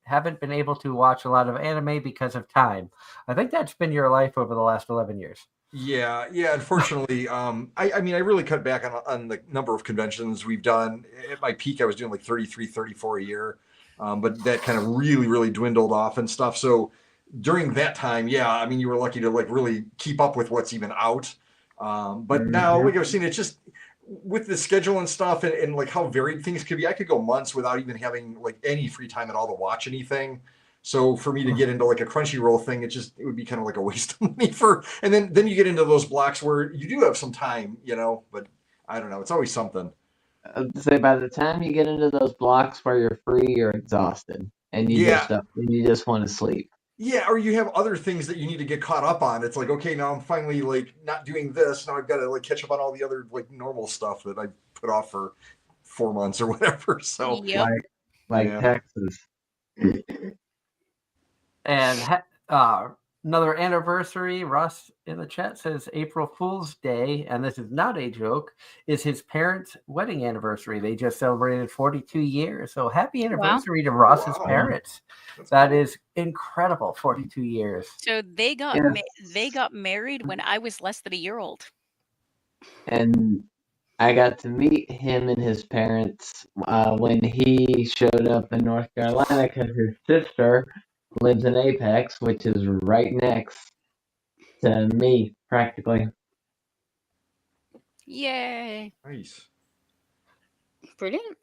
haven't been able to watch a lot of anime because of time? I think that's been your life over the last 11 years. Yeah. Unfortunately, I mean, I really cut back on the number of conventions we've done. At my peak, I was doing like 33, 34 a year, but that kind of really dwindled off and stuff. So during that time, yeah, I mean, you were lucky to like really keep up with what's even out. But now, like I've seen, it's just with the schedule and stuff, and like how varied things could be. I could go months without even having like any free time at all to watch anything. So for me to get into like a Crunchyroll thing, it would be kind of like a waste of money and then you get into those blocks where you do have some time, but I don't know. It's always something. I'd say by the time you get into those blocks where you're free, you're exhausted and you just want to sleep. Yeah, or you have other things that you need to get caught up on. It's like, okay, now I'm finally like not doing this. Now I've got to like catch up on all the other like normal stuff that I put off for 4 months or whatever. So yep. Like Yeah. Texas. And another anniversary, Ross in the chat says April Fool's Day, and this is not a joke, is his parents' wedding anniversary. They just celebrated 42 years. So happy anniversary to Ross's parents. That is incredible, 42 years. So they got they got married when I was less than a year old. And I got to meet him and his parents when he showed up in North Carolina because his sister lives in Apex, which is right next to me, practically. Yay. Nice. Brilliant.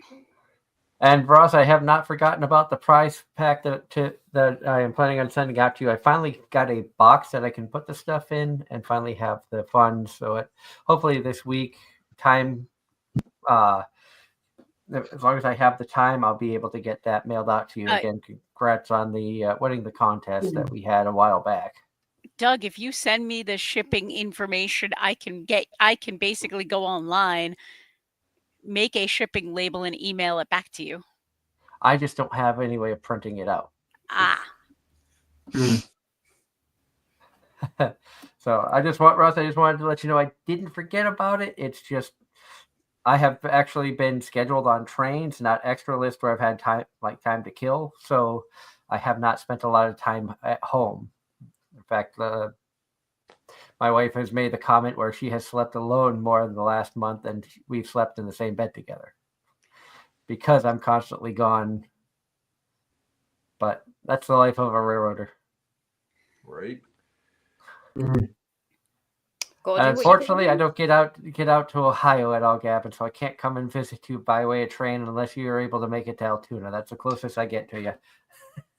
And Ross, I have not forgotten about the prize pack that I am planning on sending out to you. I finally got a box that I can put the stuff in and finally have the funds. So hopefully this week, time, as long as I have the time, I'll be able to get that mailed out to you. Again, congrats on the winning the contest that we had a while back. Doug, if you send me the shipping information, I can basically go online, make a shipping label, and email it back to you. I just don't have any way of printing it out. So Ross, I just wanted to let you know I didn't forget about it. It's just I have actually been scheduled on trains, not extra list where I've had time to kill. So I have not spent a lot of time at home. In fact, my wife has made the comment where she has slept alone more in the last month, and we've slept in the same bed together because I'm constantly gone. But that's the life of a railroader. Right. Unfortunately, I don't get out to Ohio at all, Gavin, so I can't come and visit you by way of train unless you are able to make it to Altoona. That's the closest I get to you.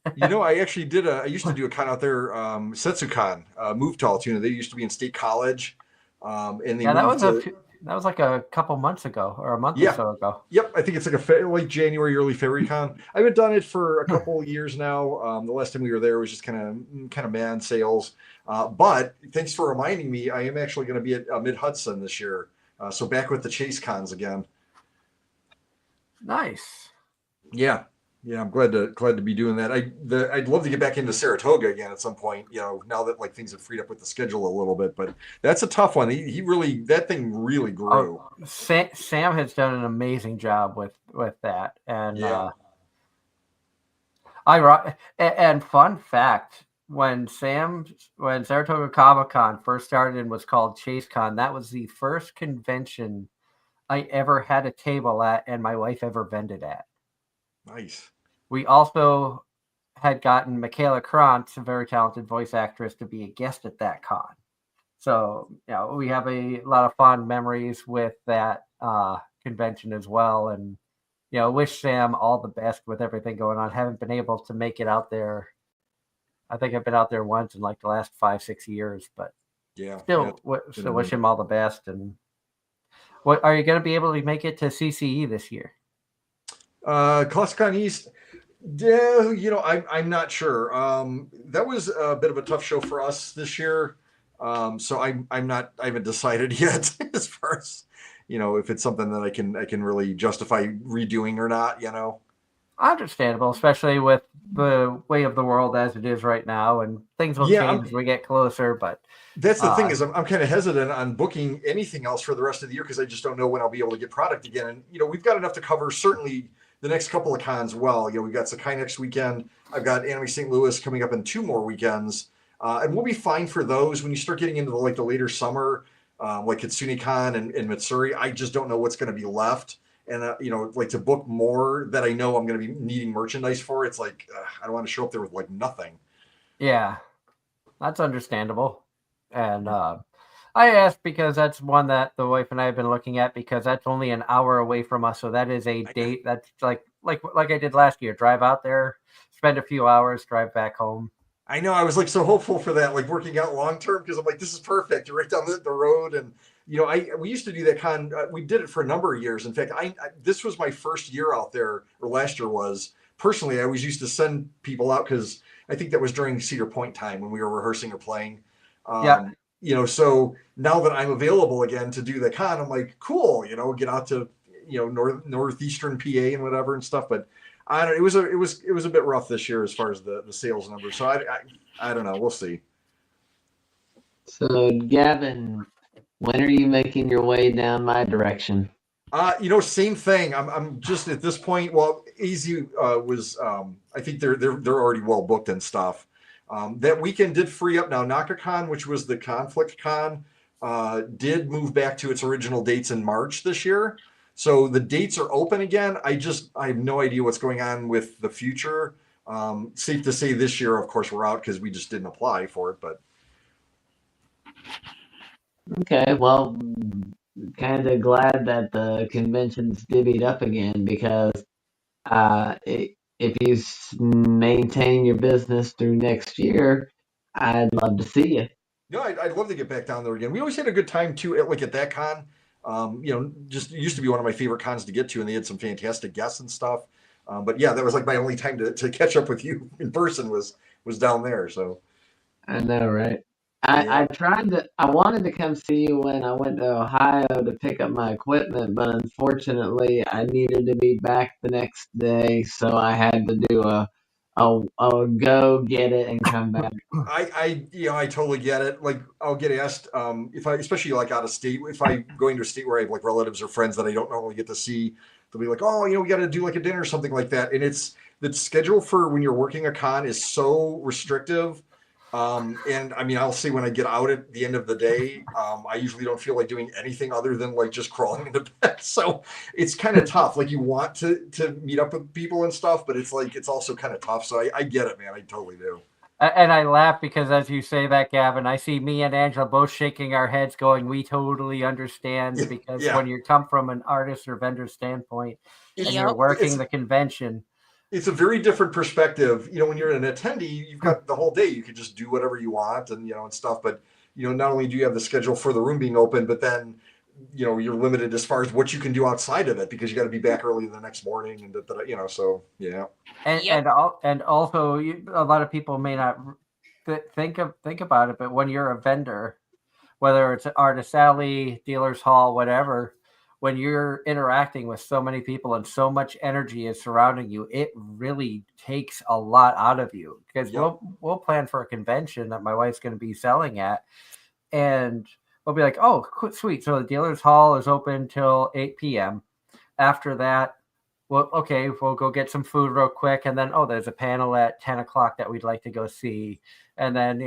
I actually I used to do a con out there, Setsucon, moved to Altoona. They used to be in State College. And they that moved was like a couple months ago or a month or so ago. Yep, I think it's like like January, early February con. I haven't done it for a couple of years now. The last time we were there was just kind of man sales. But thanks for reminding me. I am actually going to be at Mid Hudson this year, so back with the Chase cons again. Nice. Yeah, I'm glad to be doing that. I'd love to get back into Saratoga again at some point. Now that like things have freed up with the schedule a little bit, but that's a tough one. He really, that thing really grew. Sam has done an amazing job with that, and and fun fact. When Saratoga Comic-Con first started and was called ChaseCon, that was the first convention I ever had a table at and my wife ever vended at. Nice. We also had gotten Michaela Krantz, a very talented voice actress, to be a guest at that con. So, we have a lot of fond memories with that convention as well. And, wish Sam all the best with everything going on. Haven't been able to make it out there. I think I've been out there once in like the last 5-6 years, but still wish him all the best. And what are you going to be able to make it to CCE this year? ClassicCon East. Yeah, I'm not sure. That was a bit of a tough show for us this year. So I haven't decided yet as far as, if it's something that I can really justify redoing or not, Understandable, especially with the way of the world as it is right now, and things will change as we get closer. But that's the thing is I'm kind of hesitant on booking anything else for the rest of the year because I just don't know when I'll be able to get product again. And we've got enough to cover certainly the next couple of cons. Well, we've got Sakai next weekend. I've got Anime St. Louis coming up in 2 more weekends, and we'll be fine for those. When you start getting into the later summer, like KitsuneCon and Mitsuri, I just don't know what's going to be left. And, like to book more that I know I'm going to be needing merchandise for, it's like, I don't want to show up there with like nothing. Yeah, that's understandable. And I asked because that's one that the wife and I have been looking at because that's only an hour away from us. So that is a date that's like I did last year, drive out there, spend a few hours, drive back home. I know. I was like so hopeful for that, like working out long term because I'm like, this is perfect. You're right down the road. And, we used to do that con. We did it for a number of years. In fact, this was my first year out there, or last year was. Personally, I always used to send people out because I think that was during Cedar Point time when we were rehearsing or playing. So now that I'm available again to do the con, I'm like, cool, get out to, northeastern PA and whatever and stuff. But I don't. It was a bit rough this year as far as the sales numbers. So I don't know. We'll see. So Gavin, when are you making your way down my direction? Same thing. I'm just at this point. Well, AZ was. I think they're already well booked and stuff. That weekend did free up now. NakaCon, which was the Conflict Con, did move back to its original dates in March this year. So the dates are open again. I have no idea what's going on with the future. Safe to say this year, of course, we're out because we just didn't apply for it. But okay, well, kind of glad that the convention's divvied up again because if you maintain your business through next year, I'd love to see you. No, I'd love to get back down there again. We always had a good time too, at that con. Just it used to be one of my favorite cons to get to, and they had some fantastic guests and stuff. But yeah, that was like my only time to catch up with you in person was down there. So I know, right? I wanted to come see you when I went to Ohio to pick up my equipment, but unfortunately I needed to be back the next day, so I had to do a go get it and come back. I totally get it. Like I'll get asked if I, especially like out of state, if I going to a state where I have like relatives or friends that I don't normally get to see, they'll be like, oh, we got to do like a dinner or something like that. And it's the schedule for when you're working a con is so restrictive And I mean, I'll say when I get out at the end of the day, I usually don't feel like doing anything other than like just crawling into bed. So it's kind of tough. Like you want to meet up with people and stuff, but it's like it's also kind of tough. So I get it, man. I totally do. And I laugh because as you say that, Gavin, I see me and Angela both shaking our heads going, we totally understand, because Yeah. when you come from an artist or vendor standpoint and It's- you're working it's- the convention, It's a very different perspective. You know, when you're an attendee, you've got the whole day. You can just do whatever you want and, you know, and stuff. But, you know, not only do you have the schedule for the room being open, but then, you know, you're limited as far as what you can do outside of it because you got to be back early the next morning and, you know, so, yeah. and Yep. and also a lot of people may not think about it, but when you're a vendor, whether it's Artist Alley, Dealers Hall, whatever, when you're interacting with so many people and so much energy is surrounding you, it really takes a lot out of you. Because Yep. we'll plan for a convention that my wife's going to be selling at, and we'll be like, oh, sweet. So the Dealers Hall is open till 8 p.m. After that, well, okay, we'll go get some food real quick, and then there's a panel at 10 o'clock that we'd like to go see, and then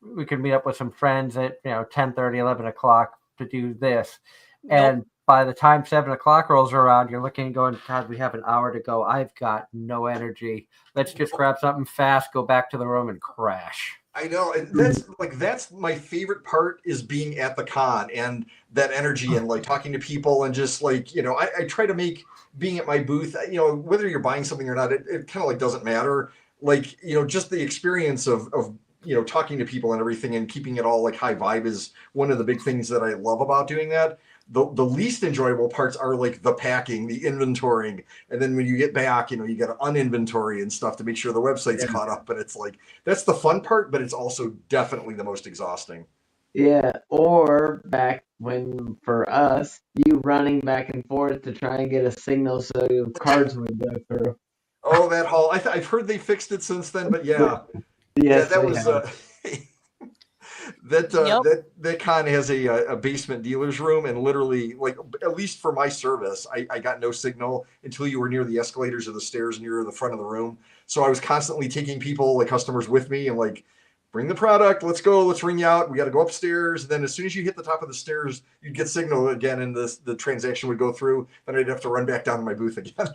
we can meet up with some friends at 10:30, 11 o'clock to do this. Nope. And by the time 7 o'clock rolls around, you're looking and going, God, we have an hour to go. I've got no energy. Let's just grab something fast, go back to the room and crash. I know. And that's my favorite part is being at the con and that energy and like talking to people and just like, you know, I try to make being at my booth, you know, whether you're buying something or not, it kind of like doesn't matter. Like, you know, just the experience of, you know, talking to people and everything and keeping it all like high vibe is one of the big things that I love about doing that. The least enjoyable parts are like the packing, the inventorying, and then when you get back, you know, you got to uninventory and stuff to make sure the website's caught up. But it's like that's the fun part, but it's also definitely the most exhausting. Yeah, or back when for us, you running back and forth to try and get a signal so your cards would go through. Oh, that hall! I've heard they fixed it since then, but yeah, Yes, that they was have. that con has a basement dealer's room, and literally, like at least for my service, I got no signal until you were near the escalators or the stairs near the front of the room. So I was constantly taking people, like customers, with me, and like, bring the product, let's go, let's ring you out. We got to go upstairs. And then as soon as you hit the top of the stairs, you'd get signal again, and the transaction would go through. Then I'd have to run back down to my booth again.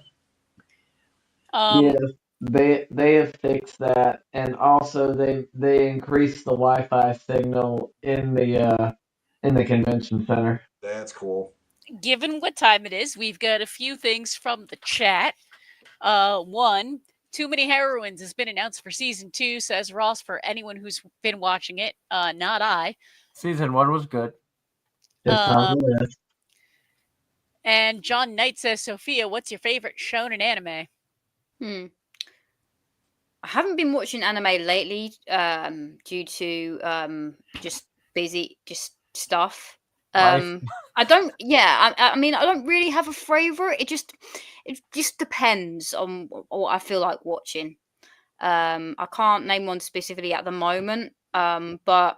Yes, they have fixed that, and also they increased the Wi-Fi signal in the convention center. That's cool. Given what time it is, we've got a few things from the chat. One, Too Many Heroines has been announced for season 2, says Ross, for anyone who's been watching it. Not I. Season 1 was good. It's on the list. And John Knight says, Sophia, what's your favorite shonen anime? I haven't been watching anime lately due to just busy stuff. Life. I don't. Yeah, I mean, I don't really have a favorite. It just depends on what I feel like watching. I can't name one specifically at the moment. But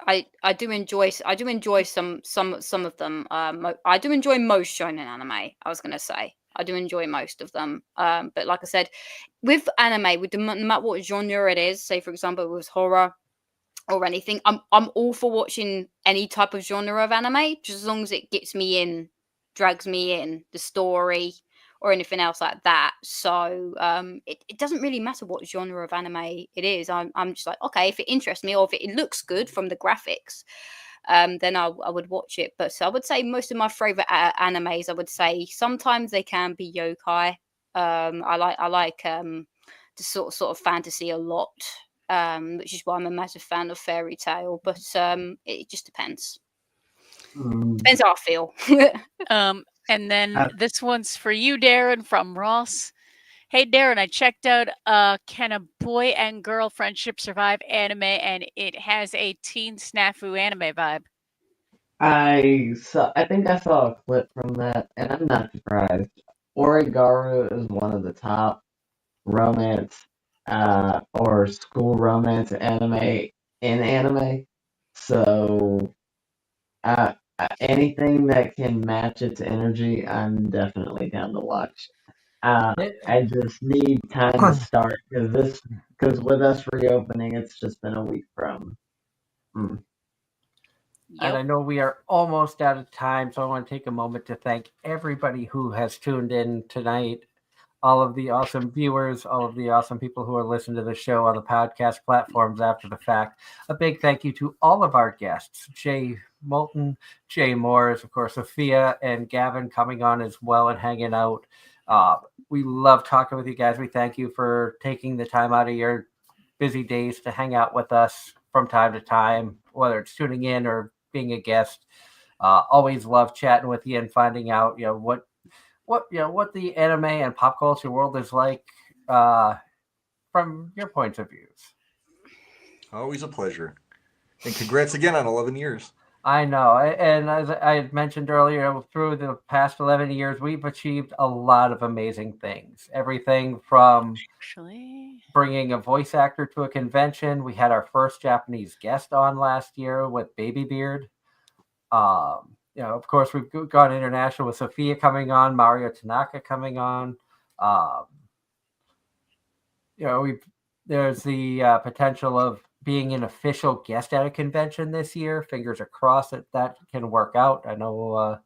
I do enjoy some of them. I do enjoy most shonen anime. I was gonna say I do enjoy most of them. But like I said, with anime, no matter what genre it is, say for example it was horror or anything, I'm all for watching any type of genre of anime, just as long as it gets me in, drags me in the story or anything else like that. So it doesn't really matter what genre of anime it is. I'm just like, okay, if it interests me or if it looks good from the graphics, then I would watch it. But so I would say most of my favorite animes, I would say sometimes they can be yokai. I like the sort of fantasy a lot, which is why I'm a massive fan of fairy tale. But it just depends. Depends how I feel. And then this one's for you, Darren, from Ross. Hey, Darren, I checked out Can a Boy and Girl Friendship Survive anime, and it has a teen snafu anime vibe. I think I saw a clip from that, and I'm not surprised. Origaru is one of the top romance or school romance anime in anime. So anything that can match its energy, I'm definitely down to watch. I just need time to start because with us reopening, it's just been a week from. And Yep. I know we are almost out of time, so I want to take a moment to thank everybody who has tuned in tonight. All of the awesome viewers, all of the awesome people who are listening to the show on the podcast platforms after the fact. A big thank you to all of our guests, Jay Moulton, Jay Morris, of course, Sophia and Gavin coming on as well and hanging out. We love talking with you guys. We thank you for taking the time out of your busy days to hang out with us from time to time, whether it's tuning in or being a guest. Always love chatting with you and finding out, what what the anime and pop culture world is like from your points of views. Always a pleasure. And congrats again on 11 years. I know. And as I had mentioned earlier, through the past 11 years, we've achieved a lot of amazing things. Everything from Actually, bringing a voice actor to a convention. We had our first Japanese guest on last year with Baby Beard. Of course, we've gone international with Sophia coming on, Mario Tanaka coming on. There's the potential of being an official guest at a convention this year. Fingers are crossed that can work out. I know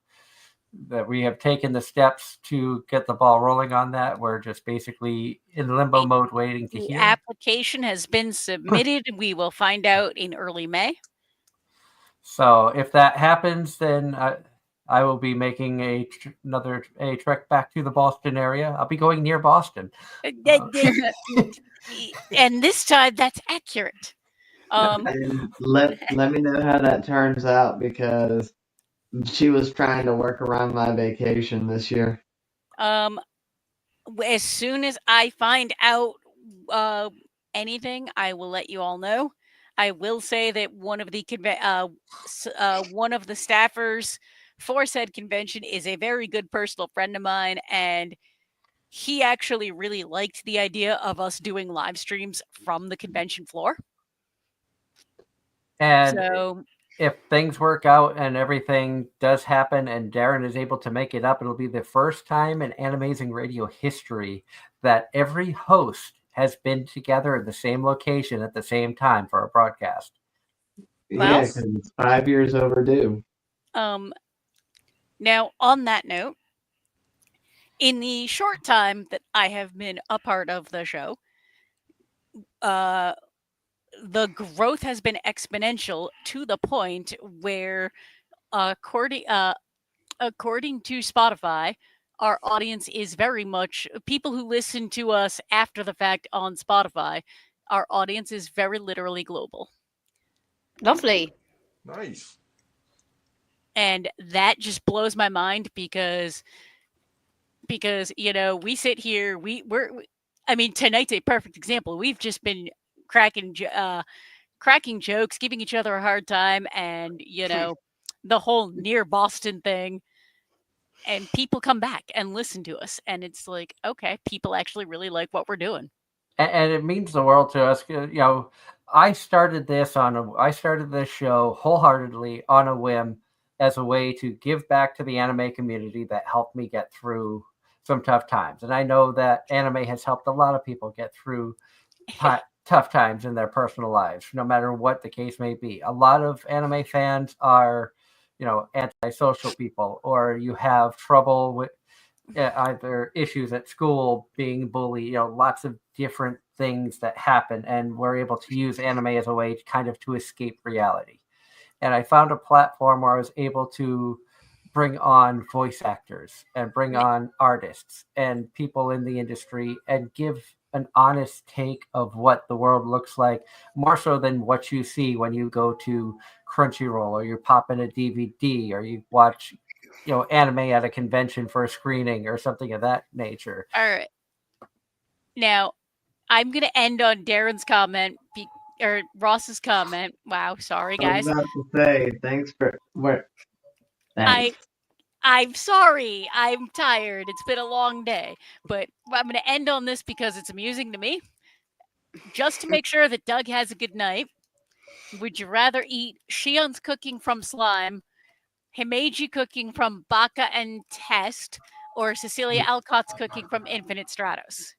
that we have taken the steps to get the ball rolling on that. We're just basically in limbo mode waiting to the hear. application has been submitted. We will find out in early May. So if that happens, then I will be making another trek back to the Boston area. I'll be going near Boston. And this time, that's accurate. And let me know how that turns out because she was trying to work around my vacation this year. As soon as I find out anything, I will let you all know. I will say that one of the staffers for said convention is a very good personal friend of mine, and he actually really liked the idea of us doing live streams from the convention floor. And So, if things work out and everything does happen and Darren is able to make it up, it'll be the first time in Anime-Zing radio history that every host has been together in the same location at the same time for a broadcast. Yeah, because it's 5 years overdue. now on that note, in the short time that I have been a part of the show, the growth has been exponential to the point where, according to Spotify, our audience is very much people who listen to us after the fact on Spotify. Our audience is very literally global. Lovely. Nice. And that just blows my mind because we sit here, tonight's a perfect example. We've just been cracking jokes, giving each other a hard time, and the whole near Boston thing. And people come back and listen to us, and it's like, okay, people actually really like what we're doing, and it means the world to us. I started this show wholeheartedly on a whim as a way to give back to the anime community that helped me get through some tough times. And I know that anime has helped a lot of people get through tough times in their personal lives, no matter what the case may be. A lot of anime fans are, antisocial people, or you have trouble with either issues at school, being bullied, lots of different things that happen. And we're able to use anime as a way to escape reality. And I found a platform where I was able to bring on voice actors and bring on artists and people in the industry and give an honest take of what the world looks like, more so than what you see when you go to Crunchyroll or you pop in a DVD or you watch, anime at a convention for a screening or something of that nature. All right. Now, I'm going to end on Darren's comment or Ross's comment. Wow, sorry guys. I was about to say thanks for what. Thanks. I'm sorry. I'm tired. It's been a long day, but I'm going to end on this because it's amusing to me. Just to make sure that Doug has a good night, would you rather eat Shion's cooking from Slime, Himeji cooking from Baka and Test, or Cecilia Alcott's cooking from Infinite Stratos?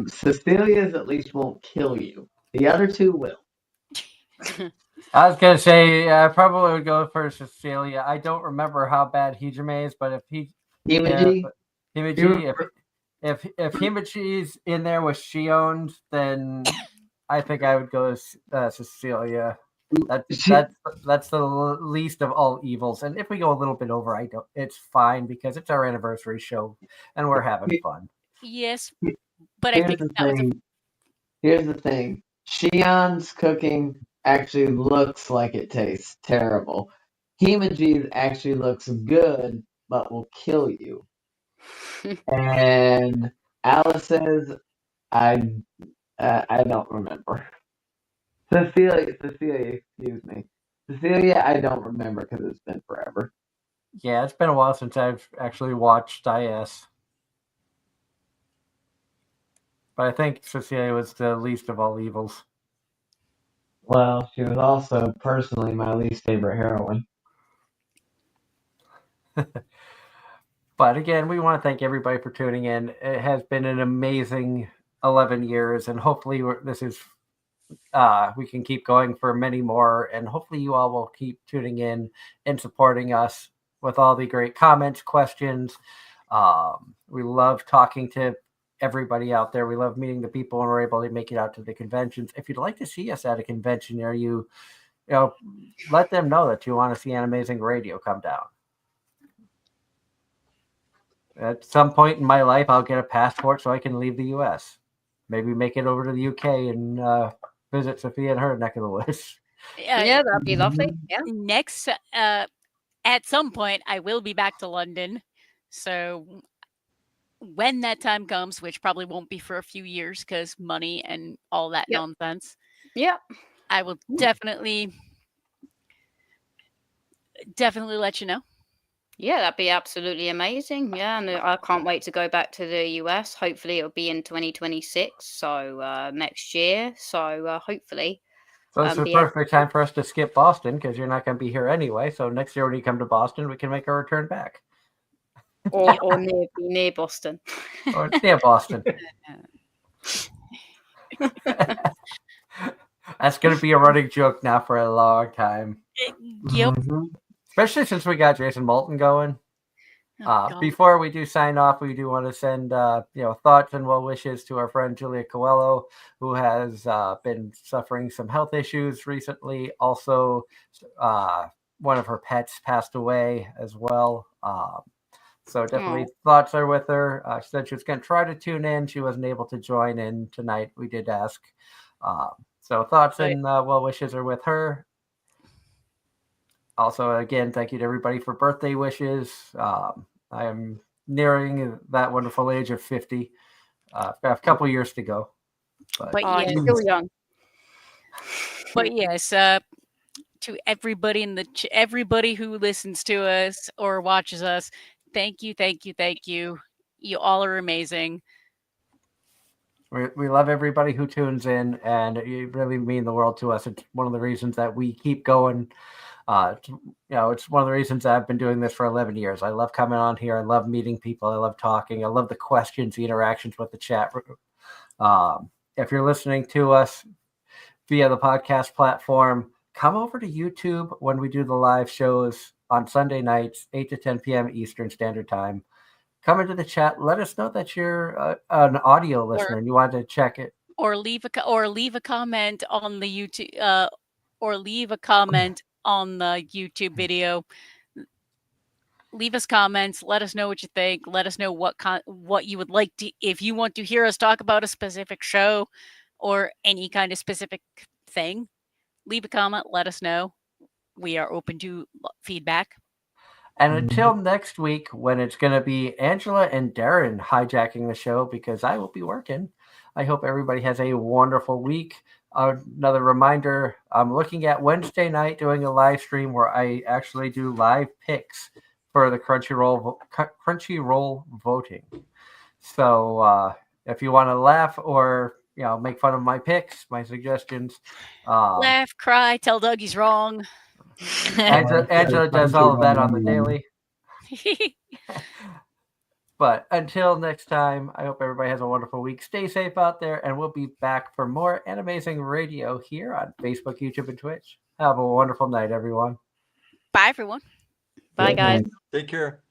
Cecilia's at least won't kill you. The other two will. I was gonna say I probably would go for Cecilia. I don't remember how bad Hijime is, but if Himiji? Himiji, if Himiji's in there with Shion, then I think I would go with Cecilia. That's the least of all evils. And if we go a little bit over, it's fine because it's our anniversary show and we're having fun. Yes, but I think Here's the thing. Shion's cooking actually looks like it tastes terrible. Himaji's actually looks good, but will kill you. And Alice's, I don't remember. Cecilia, excuse me. Cecilia, I don't remember because it's been forever. Yeah, it's been a while since I've actually watched IS. But I think Cecilia was the least of all evils. Well, she was also personally my least favorite heroine. But again, we want to thank everybody for tuning in. It has been an amazing 11 years, and hopefully we can keep going for many more, and hopefully you all will keep tuning in and supporting us with all the great comments, questions. We love talking to everybody out there. We love meeting the people, and we're able to make it out to the conventions. If you'd like to see us at a convention near you, let them know that you want to see Anime-Zing Radio come down. At some point in my life, I'll get a passport so I can leave the U.S. Maybe make it over to the U.K. and visit Sophia and her neck of the woods. Yeah, that'd be lovely. Yeah. Next, at some point, I will be back to London. So when that time comes, which probably won't be for a few years because money and all that nonsense. Yeah. I will definitely let you know. Yeah, that'd be absolutely amazing. Yeah, and I can't wait to go back to the US. Hopefully, it'll be in 2026, so next year. So hopefully. So it's the perfect time for us to skip Boston because you're not going to be here anyway. So next year when you come to Boston, we can make our return back. Or near Boston. Or near Boston. That's going to be a running joke now for a long time. Yep. Especially since we got Jason Moulton going. Before we do sign off, we do want to send thoughts and well wishes to our friend Julia Coelho, who has been suffering some health issues recently. Also, one of her pets passed away as well. So definitely thoughts are with her. She said she was going to try to tune in. She wasn't able to join in tonight. We did ask. So thoughts and well wishes are with her. Also, again, thank you to everybody for birthday wishes. I am nearing that wonderful age of 50. I've got a couple years to go. But yes, still young. But yes, to everybody everybody who listens to us or watches us, thank you. You all are amazing. We love everybody who tunes in, and you really mean the world to us. It's one of the reasons that we keep going. It's one of the reasons that I've been doing this for 11 years. I love coming on here. I love meeting people. I love talking. I love the questions, the interactions with the chat. If you're listening to us via the podcast platform, come over to YouTube when we do the live shows on Sunday nights, 8 to 10 p.m. Eastern Standard Time. Come into the chat. Let us know that you're an audio listener and you want to check it. Or leave a comment on the YouTube. Or leave a comment on the YouTube video. Leave us comments. Let us know what you think. Let us know what you would like to, if you want to hear us talk about a specific show or any kind of specific thing. Leave a comment. Let us know. We are open to feedback. And until next week, when it's going to be Angela and Darren hijacking the show because I will be working, I hope everybody has a wonderful week. Another reminder, I'm looking at Wednesday night doing a live stream where I actually do live picks for the Crunchyroll voting. So if you want to laugh or make fun of my picks, my suggestions, laugh, cry, tell Doug he's wrong. Angela does all of that on the daily. But until next time, I hope everybody has a wonderful week. Stay safe out there, and we'll be back for more Anime-Zing Radio here on Facebook, YouTube, and Twitch. Have a wonderful night, everyone. Bye, everyone. Bye, Good guys. night. Take care.